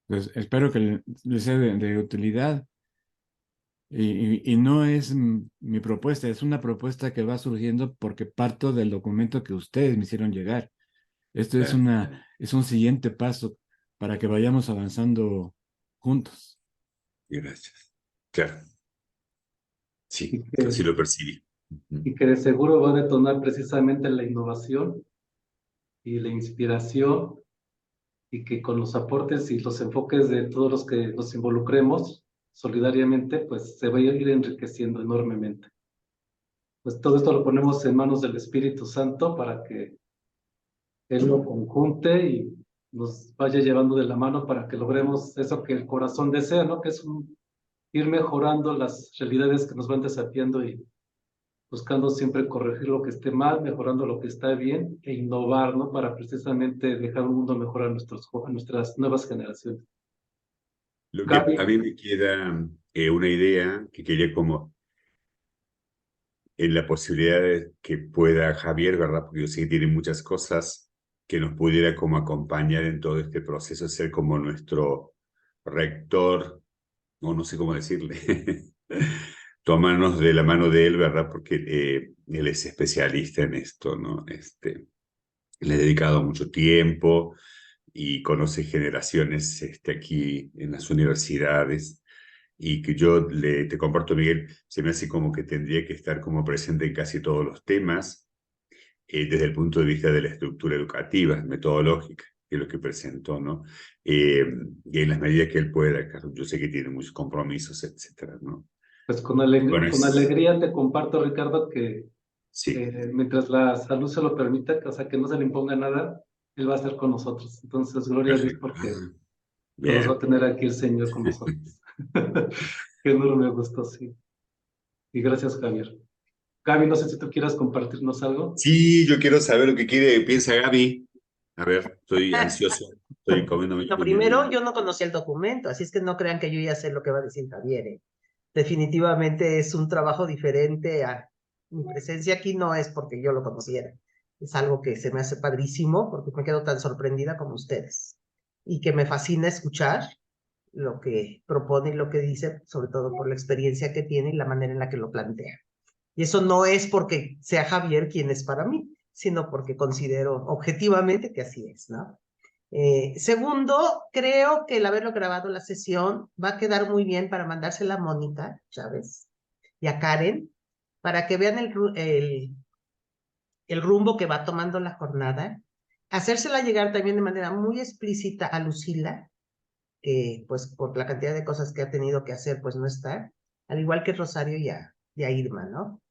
Pues espero que les sea de utilidad. Y no es mi propuesta, es una propuesta que va surgiendo porque parto del documento que ustedes me hicieron llegar. Esto es es un siguiente paso para que vayamos avanzando juntos. Gracias. Claro. Sí, Y que, así lo percibí. y que de seguro va a detonar precisamente la innovación y la inspiración, y que con los aportes y los enfoques de todos los que nos involucremos solidariamente, pues se va a ir enriqueciendo enormemente. Pues todo esto lo ponemos en manos del Espíritu Santo para que Él lo conjunte y nos vaya llevando de la mano para que logremos eso que el corazón desea, ¿no? Que es ir mejorando las realidades que nos van desafiando y buscando siempre corregir lo que esté mal, mejorando lo que está bien e innovar, ¿no? Para precisamente dejar un mundo mejor a nuestras nuevas generaciones. Lo que Gaby, a mí me queda una idea que quería como en la posibilidad de que pueda Javier, ¿verdad? Porque yo sé que tiene muchas cosas que nos pudiera como acompañar en todo este proceso, ser como nuestro rector, o no sé cómo decirle, tomarnos de la mano de él, ¿verdad? Porque él es especialista en esto, ¿no? Le ha dedicado mucho tiempo y conoce generaciones aquí en las universidades, y que yo te comparto, Miguel, se me hace como que tendría que estar como presente en casi todos los temas, desde el punto de vista de la estructura educativa, metodológica, que es lo que presentó, ¿no? Y en las medidas que él pueda, claro, yo sé que tiene muchos compromisos, etcétera, ¿no? pues Bueno, con alegría te comparto, Ricardo, que sí. mientras la salud se lo permita, o sea, que no se le imponga nada, Él va a estar con nosotros. Entonces, gloria a Dios Perfecto. porque pues, nos va a Bien. tener aquí el Señor con nosotros. Qué enorme gusto, sí. Y gracias, Javier. Gaby, no sé si tú quieras compartirnos algo. Sí, yo quiero saber lo que piensa Gaby. A ver, estoy ansioso, estoy comiéndome Lo mi. primero, yo no conocía el documento, así es que no crean que yo ya sé lo que va a decir Javier, ¿eh? Definitivamente es un trabajo diferente Mi presencia aquí no es porque yo lo conociera, es algo que se me hace padrísimo porque me quedo tan sorprendida como ustedes y que me fascina escuchar lo que propone y lo que dice, sobre todo por la experiencia que tiene y la manera en la que lo plantea. Y eso no es porque sea Javier quien es para mí, sino porque considero objetivamente que así es, ¿no? Segundo, creo que el haberlo grabado la sesión va a quedar muy bien para mandársela a Mónica Chávez y a Karen para que vean el rumbo que va tomando la jornada, hacérsela llegar también de manera muy explícita a Lucila, que pues por la cantidad de cosas que ha tenido que hacer, pues no está, al igual que Rosario y a Irma, ¿no?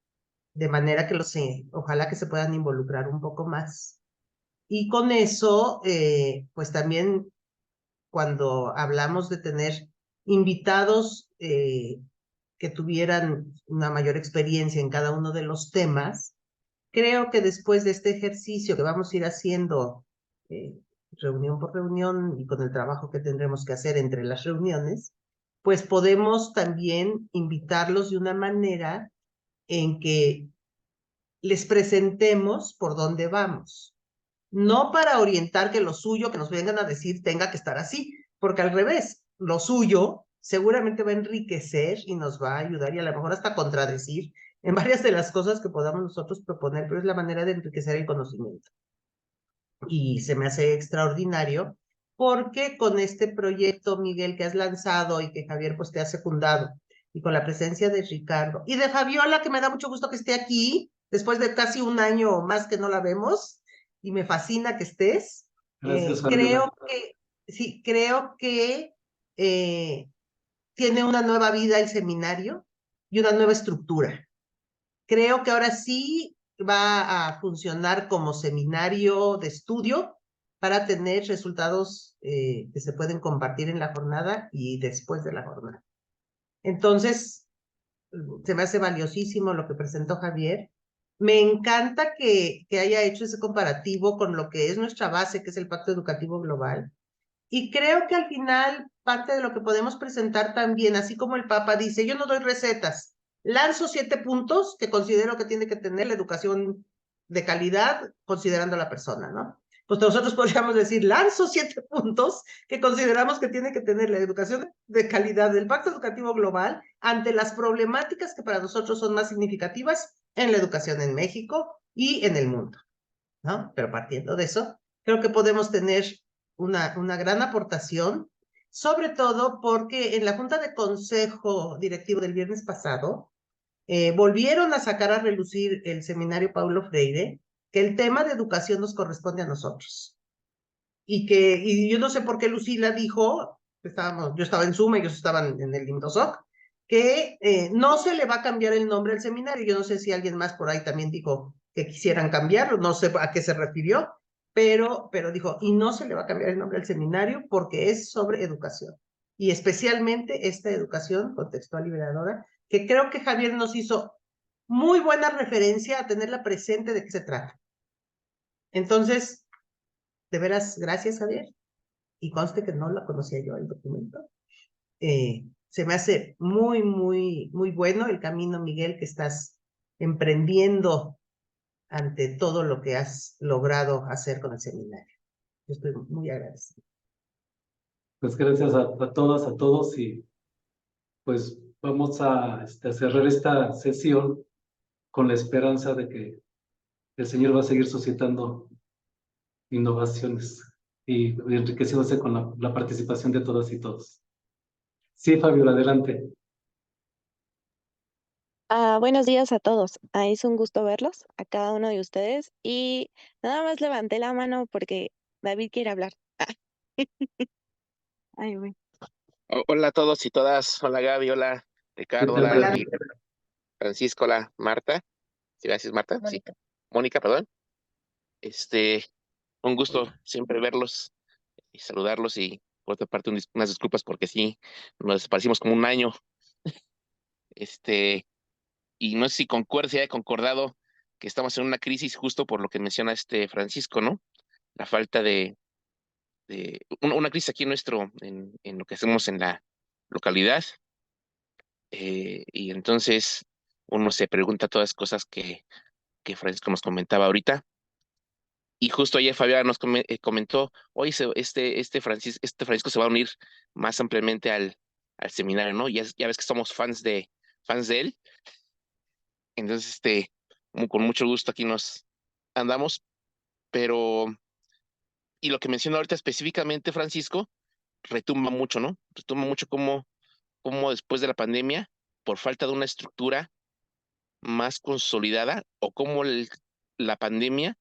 De manera que ojalá que se puedan involucrar un poco más. Y con eso, pues también cuando hablamos de tener invitados que tuvieran una mayor experiencia en cada uno de los temas, creo que después de este ejercicio que vamos a ir haciendo reunión por reunión y con el trabajo que tendremos que hacer entre las reuniones, pues podemos también invitarlos de una manera en que les presentemos por dónde vamos. No para orientar que lo suyo, que nos vengan a decir, tenga que estar así, porque al revés, lo suyo seguramente va a enriquecer y nos va a ayudar y a lo mejor hasta contradecir en varias de las cosas que podamos nosotros proponer, pero es la manera de enriquecer el conocimiento. Y se me hace extraordinario porque con este proyecto, Miguel, que has lanzado y que Javier pues te ha secundado, y con la presencia de Ricardo y de Fabiola, que me da mucho gusto que esté aquí, después de casi un año o más que no la vemos, y me fascina que estés. Gracias, Fabiola. Creo que tiene una nueva vida el seminario y una nueva estructura. Creo que ahora sí va a funcionar como seminario de estudio para tener resultados que se pueden compartir en la jornada y después de la jornada. Entonces, se me hace valiosísimo lo que presentó Javier. Me encanta que haya hecho ese comparativo con lo que es nuestra base, que es el Pacto Educativo Global. Y creo que al final, parte de lo que podemos presentar también, así como el Papa dice, yo no doy recetas, lanzo 7 puntos que considero que tiene que tener la educación de calidad, considerando a la persona, ¿no? Pues nosotros podríamos decir, lanzo 7 puntos que consideramos que tiene que tener la educación de calidad del Pacto Educativo Global ante las problemáticas que para nosotros son más significativas en la educación en México y en el mundo, ¿no? Pero partiendo de eso, creo que podemos tener una gran aportación, sobre todo porque en la Junta de Consejo Directivo del viernes pasado, volvieron a sacar a relucir el seminario Paulo Freire, que el tema de educación nos corresponde a nosotros. Y yo no sé por qué Lucila dijo, yo estaba en Zoom, ellos estaban en el Lindosoc, que no se le va a cambiar el nombre al seminario. Yo no sé si alguien más por ahí también dijo que quisieran cambiarlo, no sé a qué se refirió, pero dijo, y no se le va a cambiar el nombre al seminario porque es sobre educación. Y especialmente esta educación contextual liberadora, que creo que Javier nos hizo muy buena referencia a tenerla presente de qué se trata. Entonces, de veras, gracias, Javier. Y conste que no la conocía yo el documento. Se me hace muy, muy, muy bueno el camino, Miguel, que estás emprendiendo ante todo lo que has logrado hacer con el seminario. Yo estoy muy agradecida. Pues gracias a todas, a todos, y pues vamos a cerrar esta sesión con la esperanza de que el Señor va a seguir suscitando innovaciones y enriqueciéndose con la participación de todas y todos. Sí, Fabiola, adelante. Buenos días a todos. Es un gusto verlos, a cada uno de ustedes. Y nada más levanté la mano porque David quiere hablar. Ay, güey. Hola a todos y todas. Hola Gaby, hola Ricardo, hola Hola. Francisco, hola Marta. ¿Sí, gracias Marta? Mónica. Sí. Mónica, perdón. Un gusto siempre verlos y saludarlos y por otra parte unas disculpas porque sí, nos desaparecimos como un año. Y no sé si si haya concordado que estamos en una crisis justo por lo que menciona Francisco, ¿no? La falta de una crisis aquí en lo que hacemos en la localidad. Y entonces uno se pregunta todas las cosas que Francisco nos comentaba ahorita. Y justo ayer Fabiola nos comentó, hoy este Francisco se va a unir más ampliamente al seminario, ¿no? Ya ves que somos fans de él. Entonces, con mucho gusto aquí nos andamos, pero, y lo que mencionó ahorita específicamente Francisco, retumba mucho, ¿no? Retumba mucho como después de la pandemia, por falta de una estructura más consolidada, o cómo la pandemia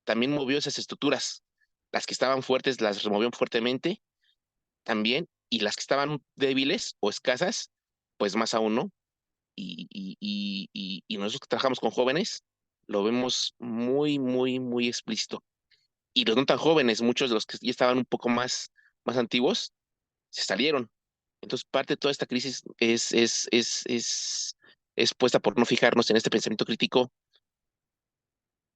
también movió esas estructuras. Las que estaban fuertes las removió fuertemente también, y las que estaban débiles o escasas, pues más aún, ¿no? Y nosotros que trabajamos con jóvenes, lo vemos muy, muy, muy explícito. Y los no tan jóvenes, muchos de los que ya estaban un poco más antiguos, se salieron. Entonces, parte de toda esta crisis es puesta por no fijarnos en este pensamiento crítico,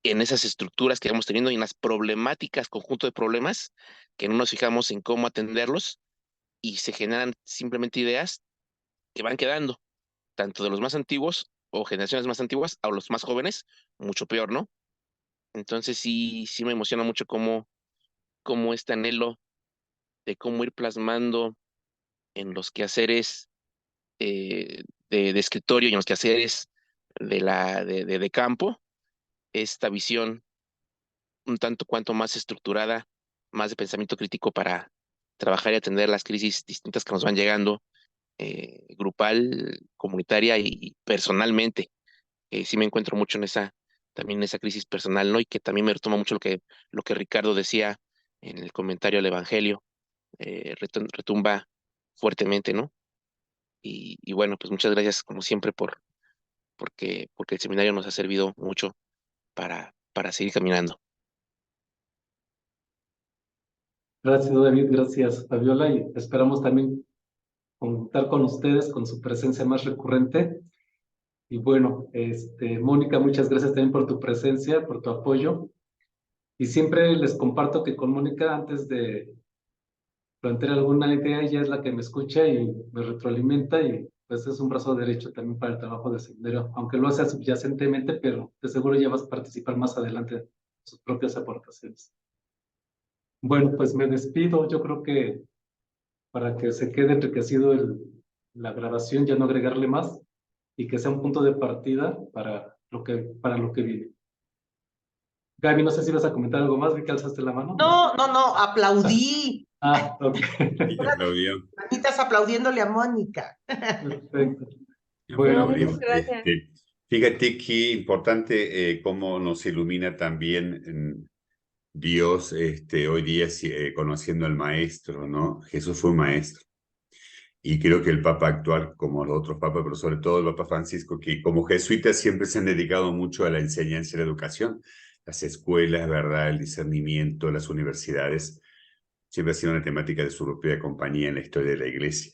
en esas estructuras que vamos teniendo y en las problemáticas, conjunto de problemas, que no nos fijamos en cómo atenderlos, y se generan simplemente ideas que van quedando, tanto de los más antiguos o generaciones más antiguas a los más jóvenes, mucho peor, ¿no? Entonces sí me emociona mucho cómo este anhelo de cómo ir plasmando en los quehaceres de escritorio y en los quehaceres de campo, esta visión un tanto cuanto más estructurada, más de pensamiento crítico para trabajar y atender las crisis distintas que nos van llegando, grupal, comunitaria y personalmente. Sí me encuentro mucho también en esa crisis personal, ¿no? Y que también me retoma mucho lo que Ricardo decía en el comentario al Evangelio, retumba fuertemente, ¿no? Y bueno, pues muchas gracias como siempre porque el seminario nos ha servido mucho para seguir caminando. Gracias, David, gracias, Fabiola, y esperamos también contar con ustedes, con su presencia más recurrente. Y bueno, Mónica, muchas gracias también por tu presencia, por tu apoyo. Y siempre les comparto que con Mónica, antes de plantear alguna idea, ella es la que me escucha y me retroalimenta, y pues es un brazo derecho también para el trabajo de seminario, aunque lo hace subyacentemente, pero de seguro ya vas a participar más adelante en sus propias aportaciones. Bueno, pues me despido. Yo creo que para que se quede enriquecido la grabación, ya no agregarle más, y que sea un punto de partida para lo que viene. Gaby, no sé si vas a comentar algo más, vi que alzaste la mano. No, aplaudí. Ok. Y te aplaudió. Manitas aplaudiéndole a Mónica. Perfecto. Bueno, Bueno, Muchas gracias. fíjate qué importante cómo nos ilumina también Dios hoy día conociendo al Maestro, ¿no? Jesús fue un maestro. Y creo que el Papa actual, como los otros papas, pero sobre todo el Papa Francisco, que como jesuitas siempre se han dedicado mucho a la enseñanza y la educación, las escuelas, ¿verdad? El discernimiento, las universidades, siempre ha sido una temática de su propia compañía en la historia de la Iglesia.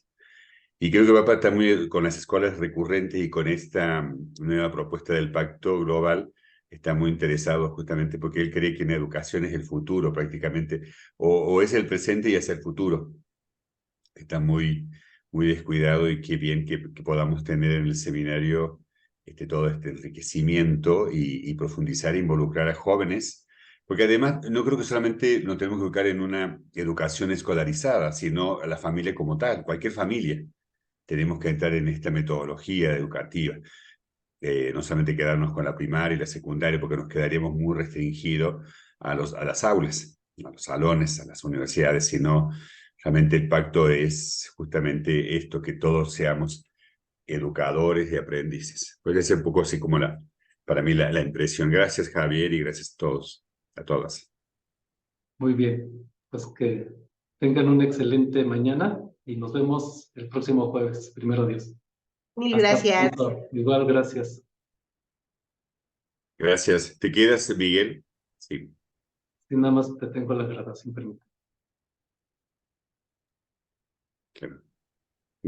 Y creo que el Papa está muy con las escuelas recurrentes y con esta nueva propuesta del Pacto Global, está muy interesado justamente porque él cree que la educación es el futuro prácticamente, o es el presente y es el futuro. Está muy descuidado, y qué bien que podamos tener en el seminario todo este enriquecimiento y profundizar e involucrar a jóvenes, porque además no creo que solamente nos tenemos que educar en una educación escolarizada, sino a la familia como tal, cualquier familia. Tenemos que entrar en esta metodología educativa, no solamente quedarnos con la primaria y la secundaria, porque nos quedaríamos muy restringidos a las aulas, a los salones, a las universidades, sino realmente el pacto es justamente esto, que todos seamos educadores y aprendices. Puede ser un poco así como para mí la impresión. Gracias, Javier, y gracias a todos, a todas. muy bien. Pues que tengan una excelente mañana y nos vemos el próximo jueves, primero Dios. Mil Hasta gracias. pronto. Igual, gracias. Gracias. ¿Te quedas, Miguel? Sí. Y nada más te tengo la grabación, permítame. Claro.